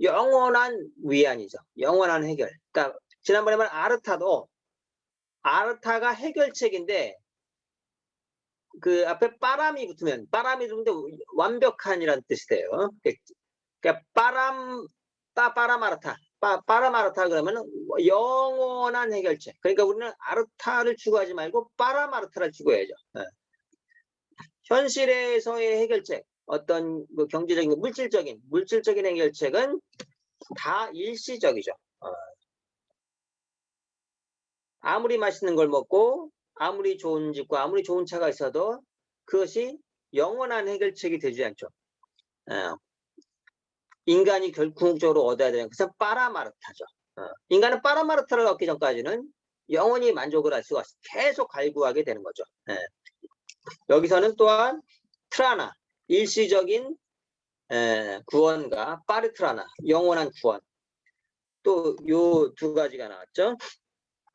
S1: 영원한 위안이죠. 영원한 해결. 그러니까 지난번에 말한 아르타가 해결책인데 그 앞에 바람이 붙으면 완벽한이라는 뜻이 돼요. 그러니까 빠라마르타 그러면 영원한 해결책. 그러니까 우리는 아르타를 추구하지 말고 빠라마르타를 추구해야죠. 현실에서의 해결책, 어떤 그 경제적인, 물질적인 해결책은 다 일시적이죠. 아무리 맛있는 걸 먹고 아무리 좋은 집과 아무리 좋은 차가 있어도 그것이 영원한 해결책이 되지 않죠. 인간이 궁극적으로 얻어야 되는 것은 빠라마르타죠. 인간은 빠라마르타를 얻기 전까지는 영원히 만족을 할 수가 없어요. 계속 갈구하게 되는 거죠. 여기서는 또한 트라나, 일시적인 구원과 파르트라나, 영원한 구원. 또 요 두 가지가 나왔죠.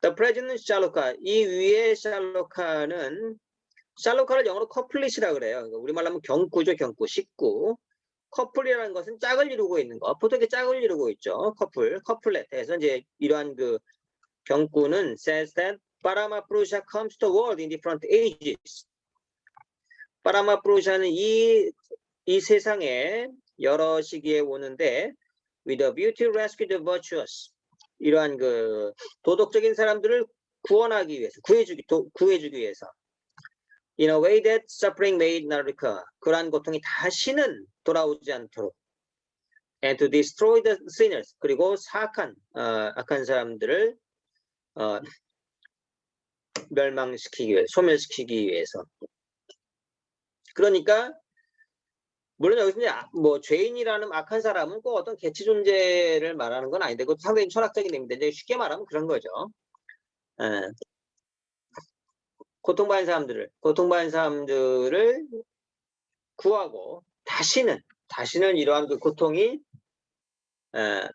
S1: The President 샬로카, 이 위에 샬로카를 영어로 커플릿이라고 그래요. 우리말로 하면 경구죠, 경구, 식구. 커플이라는 것은 짝을 이루고 있는 거. 보통 짝을 이루고 있죠. 커플렛에서 이제 이러한 그 경구는 says that 파라마프루샤 comes to the world in different ages. 파라마프루샤는 이 세상에 여러 시기에 오는데 with the beauty rescue the virtuous. 이러한 그 도덕적인 사람들을 구원하기 위해서, 구해주기 위해서. In a way that suffering may not recur. 그러한 고통이 다시는 돌아오지 않도록. And to destroy the sinners. 그리고 악한 사람들을 멸망시키기 위해, 소멸시키기 위해서. 그러니까 물론 여기서 뭐 죄인이라는 악한 사람은 꼭 어떤 개체 존재를 말하는 건 아닌데, 그것도 상당히 철학적인 의미인데 이제 쉽게 말하면 그런 거죠. 고통받은 사람들을 구하고 다시는 이러한 그 고통이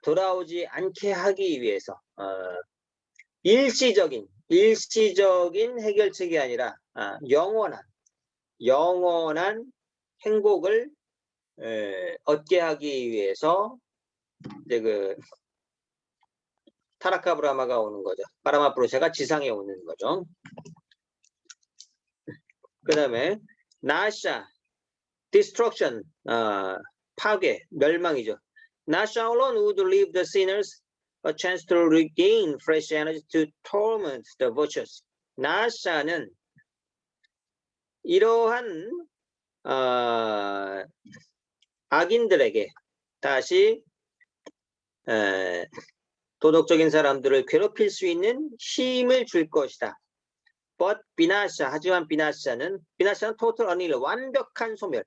S1: 돌아오지 않게 하기 위해서 일시적인 해결책이 아니라 영원한 행복을 얻게 하기 위해서 이제 그 타라카브라마가 오는 거죠. 파라마프루샤가 지상에 오는 거죠. 그 다음에 나샤, destruction, 파괴, 멸망이죠. 나샤 alone would leave the sinners a chance to regain fresh energy to torment the virtuous. 나샤는 이러한 악인들에게 다시 도덕적인 사람들을 괴롭힐 수 있는 힘을 줄 것이다. But 하지만 비나샤는 total annihilation, 완벽한 소멸.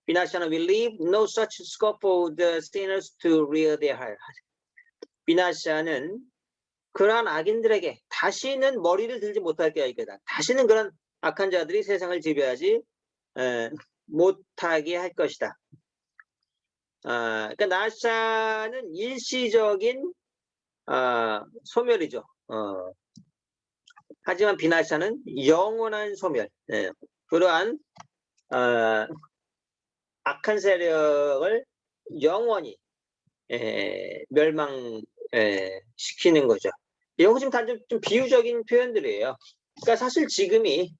S1: 비나샤는 will leave no such scope for the sinners to rear their heart. 비나샤는 그러한 악인들에게 다시는 머리를 들지 못할 때가 있겠다. 다시는 그런 악한 자들이 세상을 지배하지 못하게 할 것이다. 그러니까 나샤는 일시적인 소멸이죠. 하지만 비나샤는 영원한 소멸. 그러한 악한 세력을 영원히 멸망시키는 거죠. 이거 지금 다 좀 비유적인 표현들이에요. 그러니까 사실 지금이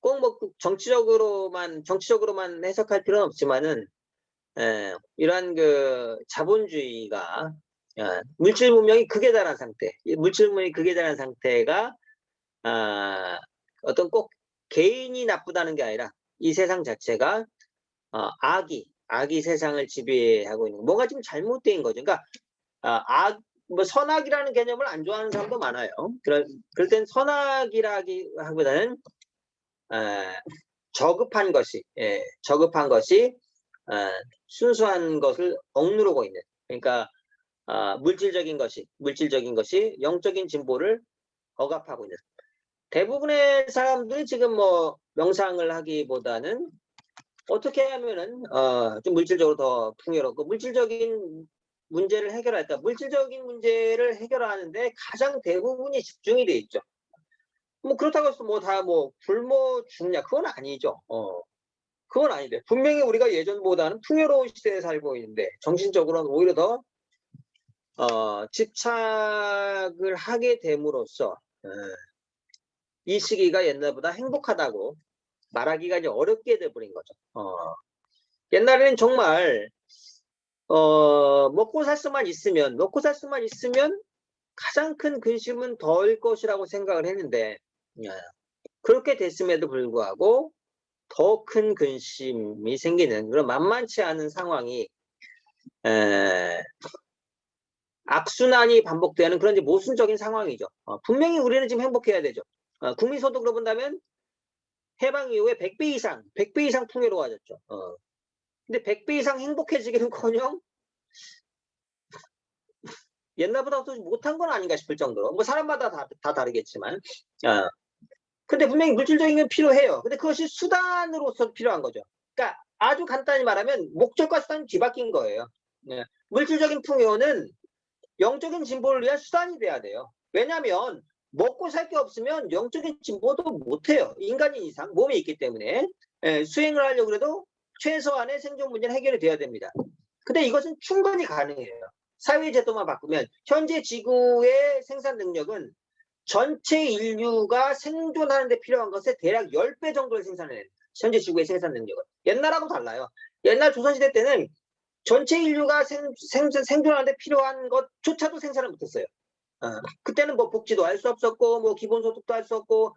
S1: 꼭 뭐 정치적으로만 해석할 필요는 없지만은 이러한 그 자본주의가 물질 문명이 극에 달한 상태, 물질 문명이 극에 달한 상태가 어떤 꼭 개인이 나쁘다는 게 아니라 이 세상 자체가 악이 세상을 지배하고 있는 뭔가 좀 잘못된 거죠. 그러니까 뭐 선악이라는 개념을 안 좋아하는 사람도 많아요. 그럴 땐 선악이라기보다는 저급한 것이 순수한 것을 억누르고 있는, 그러니까 물질적인 것이 영적인 진보를 억압하고 있는. 대부분의 사람들이 지금 뭐 명상을 하기보다는 어떻게 하면은 좀 물질적으로 더 풍요롭고 물질적인 문제를 해결할까? 물질적인 문제를 해결하는데 가장 대부분이 집중이 돼 있죠. 뭐 그렇다고 해서 뭐 다 뭐 굶어 죽냐? 그건 아니죠. 그건 아닌데 분명히 우리가 예전보다는 풍요로운 시대에 살고 있는데 정신적으로는 오히려 더 집착을 하게 됨으로써 이 시기가 옛날보다 행복하다고 말하기가 이제 어렵게 돼버린 거죠. 옛날에는 정말 먹고 살 수만 있으면 가장 큰 근심은 덜 것이라고 생각을 했는데 그렇게 됐음에도 불구하고 더 큰 근심이 생기는 그런 만만치 않은 상황이 악순환이 반복되는 그런 이제 모순적인 상황이죠. 분명히 우리는 지금 행복해야 되죠. 국민소득으로 본다면 해방 이후에 100배 이상 풍요로워졌죠. 근데 100배 이상 행복해지기는커녕 옛날보다 더 못한 건 아닌가 싶을 정도로, 뭐 사람마다 다 다르겠지만, 근데 분명히 물질적인 건 필요해요. 근데 그것이 수단으로서 필요한 거죠. 그러니까 아주 간단히 말하면 목적과 수단이 뒤바뀐 거예요. 물질적인 풍요는 영적인 진보를 위한 수단이 돼야 돼요. 왜냐하면 먹고 살 게 없으면 영적인 진보도 못해요. 인간인 이상 몸이 있기 때문에 수행을 하려고 해도 최소한의 생존 문제는 해결이 돼야 됩니다. 근데 이것은 충분히 가능해요. 사회제도만 바꾸면 현재 지구의 생산 능력은 전체 인류가 생존하는 데 필요한 것에 대략 10배 정도를 생산해요. 현재 지구의 생산 능력은. 옛날하고 달라요. 옛날 조선시대 때는 전체 인류가 생존하는 데 필요한 것조차도 생산을 못했어요. 그때는 뭐 복지도 할 수 없었고 뭐 기본소득도 할 수 없고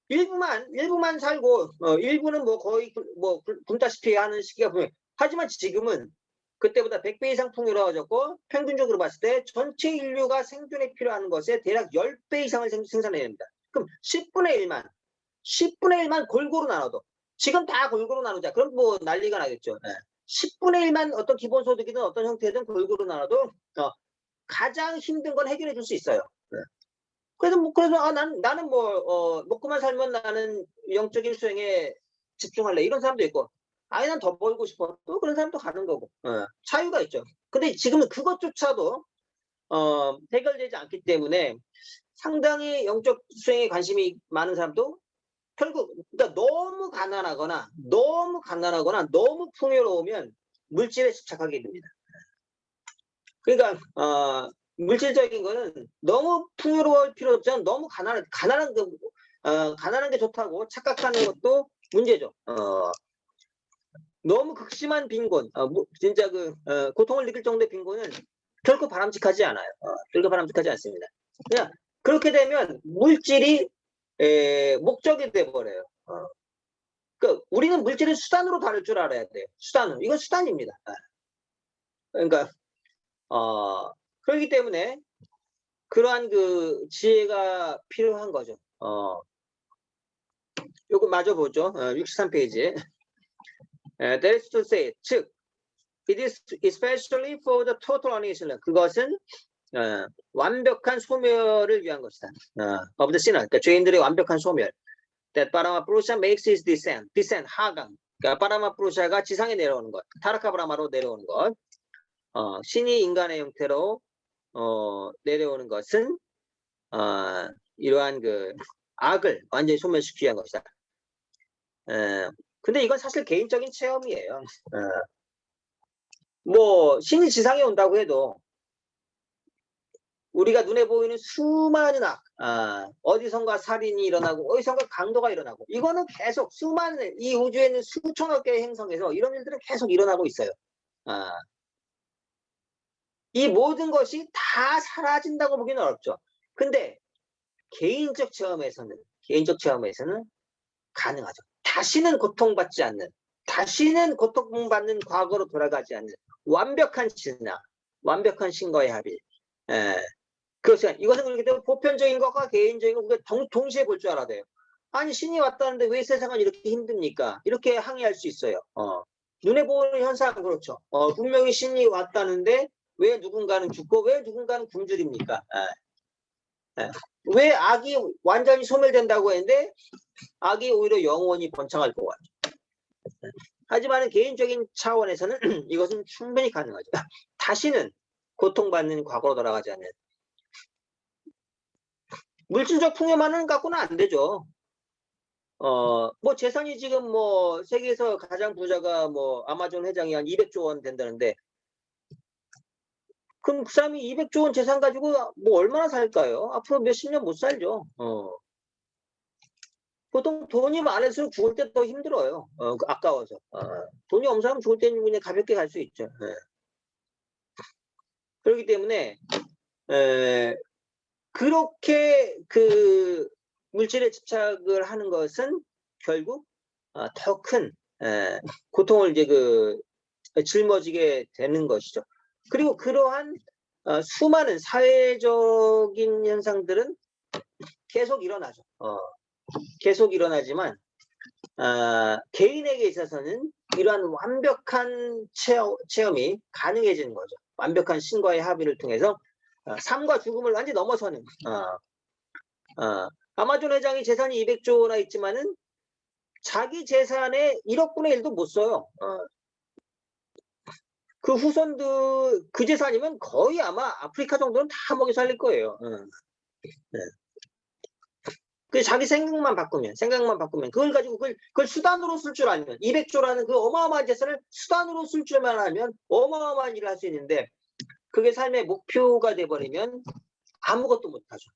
S1: 일부만 살고 일부는 뭐 거의 뭐 굶다시피 하는 시기가 분명히. 하지만 지금은 그때보다 100배 이상 풍요로워졌고 평균적으로 봤을 때 전체 인류가 생존에 필요한 것에 대략 10배 이상을 생산해야 됩니다. 그럼 10분의 1만 골고루 나눠도 지금 다 골고루 나누자. 그럼 뭐 난리가 나겠죠. 10분의 1만 어떤 기본소득이든 어떤 형태든 골고루 나눠도 가장 힘든 건 해결해 줄 수 있어요. 그래서 나는 뭐 먹고만 살면 나는 영적인 수행에 집중할래 이런 사람도 있고, 아니 난 더 벌고 싶어 또 그런 사람도 가는 거고 차이가 있죠. 근데 지금은 그것조차도 해결되지 않기 때문에 상당히 영적 수행에 관심이 많은 사람도 결국 그러니까 너무 가난하거나 너무 풍요로우면 물질에 집착하게 됩니다. 그러니까 물질적인 거는 너무 풍요로울 필요 없지만 너무 가난한 게 좋다고 착각하는 것도 문제죠. 너무 극심한 빈곤, 진짜 고통을 느낄 정도의 빈곤은 결코 바람직하지 않아요. 결코 바람직하지 않습니다. 그냥 그렇게 되면 물질이 목적이 돼버려요. 그러니까 우리는 물질을 수단으로 다룰 줄 알아야 돼요. 이건 수단입니다. 그러니까 그렇기 때문에 그러한 그 지혜가 필요한 거죠. 요거 마저 보죠. 63페이지. That is to say, 즉, it is especially for the total unism. 그것은 완벽한 소멸을 위한 것이다. of the sinner. 그러니까 죄인들의 완벽한 소멸. That 파라마프루샤 makes his descent. descent 하강. 그러니까 파라마프루샤가 지상에 내려오는 것. 타라카브라마로 내려오는 것. 신이 인간의 형태로 내려오는 것은 이러한 그 악을 완전히 소멸시키기 위한 것이다. 근데 이건 사실 개인적인 체험이에요. 뭐 신이 지상에 온다고 해도 우리가 눈에 보이는 수많은 악, 어디선가 살인이 일어나고 어디선가 강도가 일어나고 이거는 계속 수많은 이 우주에는 수천억 개의 행성에서 이런 일들은 계속 일어나고 있어요. 이 모든 것이 다 사라진다고 보기는 어렵죠. 근데 개인적 체험에서는 가능하죠. 다시는 고통받지 않는, 다시는 고통받는 과거로 돌아가지 않는 완벽한 진화, 완벽한 신과의 합일. 그렇죠. 이것은 그렇기 때문에 보편적인 것과 개인적인 것 우리가 동시에 볼 줄 알아야 돼요. 아니 신이 왔다는데 왜 세상은 이렇게 힘듭니까? 이렇게 항의할 수 있어요. 눈에 보이는 현상은 그렇죠. 분명히 신이 왔다는데 왜 누군가는 죽고 왜 누군가는 굶주립니까? 왜 악이 완전히 소멸된다고 했는데 악이 오히려 영원히 번창할 것 같죠. 하지만 개인적인 차원에서는 이것은 충분히 가능하죠. 다시는 고통받는 과거로 돌아가지 않는 물질적 풍요만은 갖고는 안 되죠. 뭐 재산이 지금 뭐 세계에서 가장 부자가 뭐 아마존 회장이 한 200조 원 된다는데 그럼 그 사람이 200조 원 재산 가지고 뭐 얼마나 살까요? 앞으로 몇십 년 못 살죠. 보통 돈이 많을수록 죽을 때 더 힘들어요. 아까워서. 돈이 없는 사람 죽을 때는 그냥 가볍게 갈 수 있죠. 그렇기 때문에 그렇게 그 물질에 집착을 하는 것은 결국 더 큰 고통을 이제 짊어지게 되는 것이죠. 그리고 그러한 수많은 사회적인 현상들은 계속 일어나죠. 계속 일어나지만 개인에게 있어서는 이러한 완벽한 체험이 가능해지는 거죠. 완벽한 신과의 합의를 통해서 삶과 죽음을 완전히 넘어서는 아마존 회장이 재산이 200조나 있지만은 자기 재산의 1억분의 1도 못 써요. 그 후손들 그 재산이면 거의 아마 아프리카 정도는 다 먹여 살릴 거예요. 그 자기 생각만 바꾸면 그걸 가지고 그걸 수단으로 쓸 줄 알면 200조라는 그 어마어마한 재산을 수단으로 쓸 줄만 알면 어마어마한 일을 할 수 있는데 그게 삶의 목표가 돼버리면 아무것도 못하죠.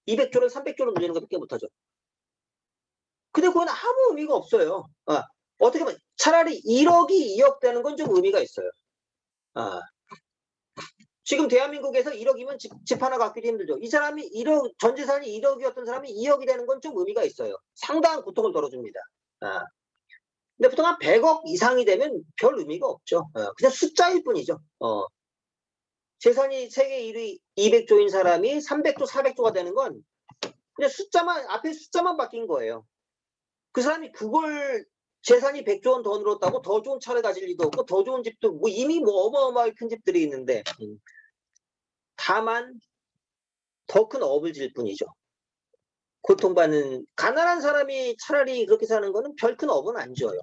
S1: 200조를 300조로 늘리는 것밖에 못하죠. 근데 그건 아무 의미가 없어요. 어떻게 보면 차라리 1억이 2억 되는 건 좀 의미가 있어요. 지금 대한민국에서 1억이면 집 하나 갖기도 힘들죠. 이 사람이 1억, 전 재산이 1억이었던 사람이 2억이 되는 건 좀 의미가 있어요. 상당한 고통을 덜어줍니다. 근데 보통 한 100억 이상이 되면 별 의미가 없죠. 그냥 숫자일 뿐이죠. 재산이 세계 1위 200조인 사람이 300조, 400조가 되는 건 그냥 앞에 숫자만 바뀐 거예요. 그 사람이 그걸 재산이 100조 원 더 늘었다고 더 좋은 차를 가질 리도 없고 더 좋은 집도 뭐 이미 뭐 어마어마하게 큰 집들이 있는데 다만 더 큰 업을 질 뿐이죠. 고통받는 가난한 사람이 차라리 그렇게 사는 거는 별 큰 업은 안 지어요.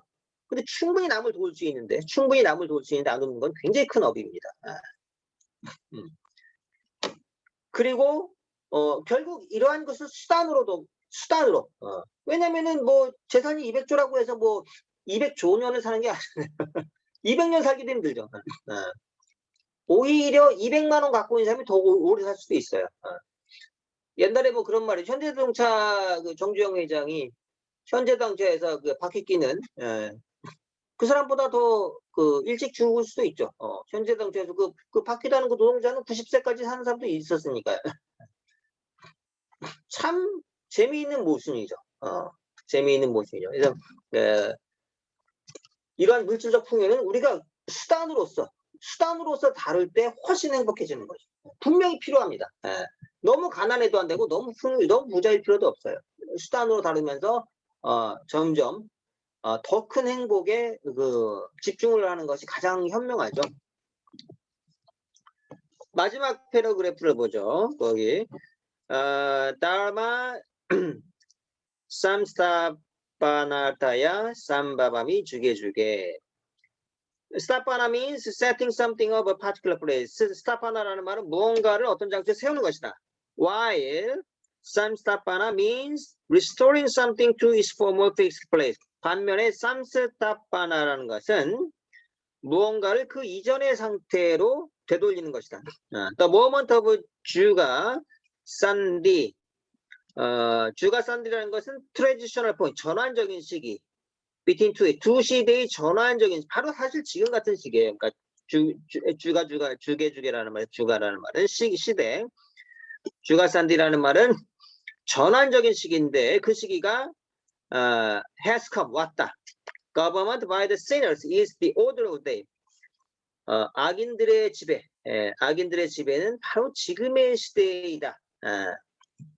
S1: 근데 충분히 남을 도울 수 있는데 안 돕는 건 굉장히 큰 업입니다. 그리고 결국 이러한 것을 수단으로 왜냐면은 뭐 재산이 200조라고 해서 뭐 200조 년을 사는 게 아니잖아요. 200년 살기도 힘들죠. 오히려 200만 원 갖고 있는 사람이 더 오래 살 수도 있어요. 옛날에 뭐 그런 말이 현대자동차 그 정주영 회장이 현대자동차에서 그 바퀴 끼는 그 사람보다 더 일찍 죽을 수도 있죠. 현대자동차에서 그 바퀴 다는 그 노동자는 90세까지 사는 사람도 있었으니까요. 참 재미있는 모순이죠. 재미있는 모순이죠. 그래서 이러한 물질적 풍요는 우리가 수단으로서 다룰 때 훨씬 행복해지는 거죠. 분명히 필요합니다. 너무 가난해도 안 되고 너무 부자일 필요도 없어요. 수단으로 다루면서 점점 더 큰 행복에 집중을 하는 것이 가장 현명하죠. 마지막 패러그래프를 보죠. 거기 다르마 삼스타파나타야 삼바밤이 주게. 스타파나 means setting something of a particular place. 스타파나라는 말은 무언가를 어떤 장소에 세우는 것이다. While samstapana means restoring something to its former fixed place. 반면에 samstapana라는 것은 무언가를 그 이전의 상태로 되돌리는 것이다. The moment of 주가 산디. 주가 산디라는 것은 transitional point, 전환적인 시기. between 두 시대의 전환적인, 바로 사실 지금 같은 시기예요. 그러니까 주게라는 말, 주가라는 말은 시대. 주가 산디라는 말은 전환적인 시기인데 그 시기가 has come, 왔다. Government by the sinners is the order of day. 악인들의 지배, 악인들의 지배는 바로 지금의 시대이다.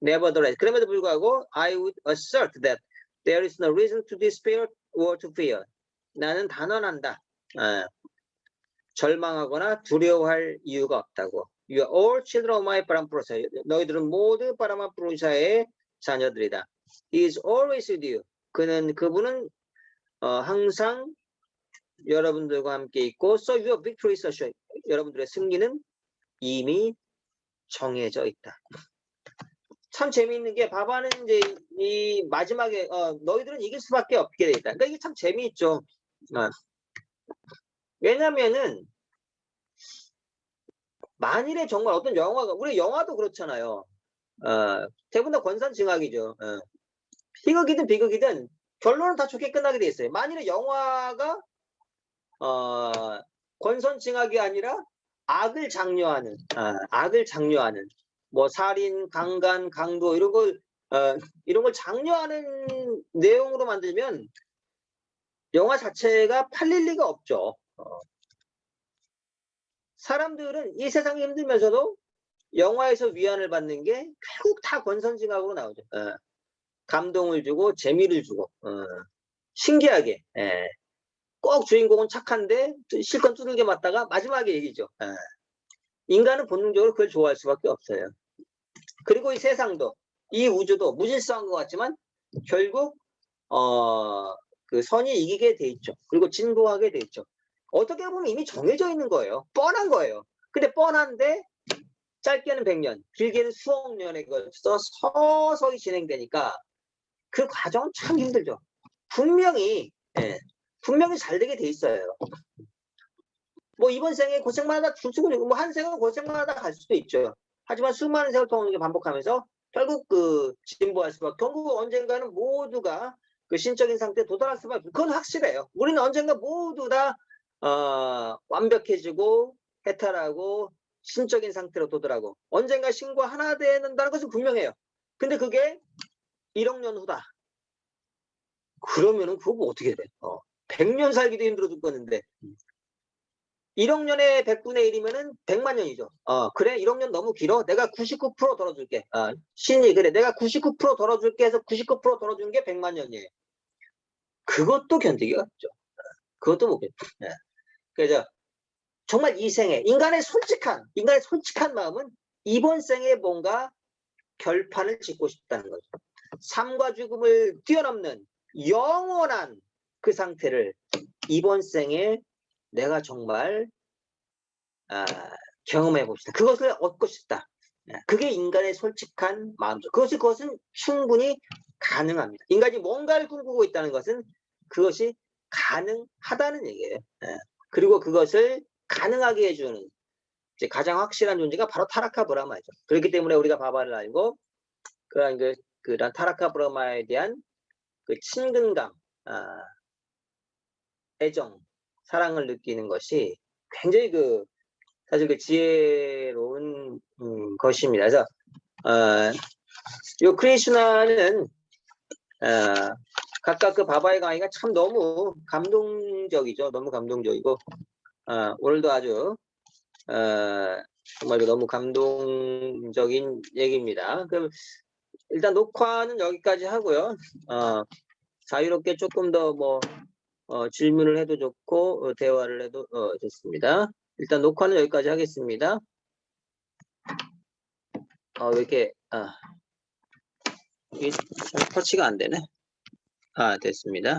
S1: Nevertheless, 그럼에도 불구하고 I would assert that there is no reason to despair or to fear. 나는 단언한다. 절망하거나 두려워할 이유가 없다고. You are all children of my 파람프로사. 너희들은 모두 파라마프로사의 자녀들이다. He is always with you. 그분은 항상 여러분들과 함께 있고, so your victory is assured. 여러분들의 승리는 이미 정해져 있다. 참 재미있는 게 바바는 이제 이 마지막에 너희들은 이길 수밖에 없게 돼 있다. 그러니까 이게 참 재미있죠. 왜냐면은 만일에 정말 어떤 영화가, 우리 영화도 그렇잖아요. 대부분 다 권선징악이죠. 희극이든 비극이든 결론은 다 좋게 끝나게 돼 있어요. 만일에 영화가 권선징악이 아니라 악을 장려하는 뭐 살인, 강간, 강도 이런 걸 장려하는 내용으로 만들면 영화 자체가 팔릴 리가 없죠. 사람들은 이 세상이 힘들면서도 영화에서 위안을 받는 게 결국 다 권선징악으로 나오죠. 감동을 주고 재미를 주고 신기하게. 꼭 주인공은 착한데 실컷 두들겨 맞다가 마지막에 얘기죠. 인간은 본능적으로 그걸 좋아할 수밖에 없어요. 그리고 이 세상도, 이 우주도 무질서한 것 같지만 결국 그 선이 이기게 돼 있죠. 그리고 진보하게 돼 있죠. 어떻게 보면 이미 정해져 있는 거예요. 뻔한 거예요. 근데 뻔한데 짧게는 100년, 길게는 수억 년에 걸쳐서 서서히 진행되니까 그 과정은 참 힘들죠. 분명히 잘 되게 돼 있어요. 뭐 이번 생에 고생만 하다 죽고 뭐 한 생은 고생만 하다 갈 수도 있죠. 하지만 수많은 세월 동안 반복하면서 결국 그 진보할 수밖에, 결국 언젠가는 모두가 그 신적인 상태에 도달할 수밖에, 그건 확실해요. 우리는 언젠가 모두 다 완벽해지고 해탈하고 신적인 상태로 도달하고 언젠가 신과 하나 되는다는 것은 분명해요. 근데 그게 1억 년 후다. 그러면은 그거 뭐 어떻게 돼? 100년 살기도 힘들어 죽겠는데 1억 년에 100분의 1이면은 100만 년이죠. 그래 1억 년 너무 길어. 내가 99% 덜어줄게. 신이 그래 내가 99% 덜어줄게 해서 99% 덜어준 게 100만 년이에요. 그것도 견디기가 어렵죠. 그것도 못 견뎌. 그래서 정말 이 생에 인간의 솔직한 마음은 이번 생에 뭔가 결판을 짓고 싶다는 거죠. 삶과 죽음을 뛰어넘는 영원한 그 상태를 이번 생에 내가 정말 경험해 봅시다. 그것을 얻고 싶다. 그게 인간의 솔직한 마음이죠. 그것은 충분히 가능합니다. 인간이 뭔가를 꿈꾸고 있다는 것은 그것이 가능하다는 얘기예요. 그리고 그것을 가능하게 해주는 이제 가장 확실한 존재가 바로 타라카 브라마죠. 그렇기 때문에 우리가 바바를 알고 그런 타라카 브라마에 대한 그 친근감, 애정, 사랑을 느끼는 것이 굉장히 사실 그 지혜로운 것입니다. 그래서 요 크리슈나는 각각 그 바바의 강의가 참 너무 감동적이죠. 너무 감동적이고 오늘도 아주 정말 너무 감동적인 얘기입니다. 그럼 일단 녹화는 여기까지 하고요. 자유롭게 조금 더 질문을 해도 좋고 대화를 해도 좋습니다. 일단 녹화는 여기까지 하겠습니다. 왜 이렇게 이게 잘 터치가 안 되네. 됐습니다.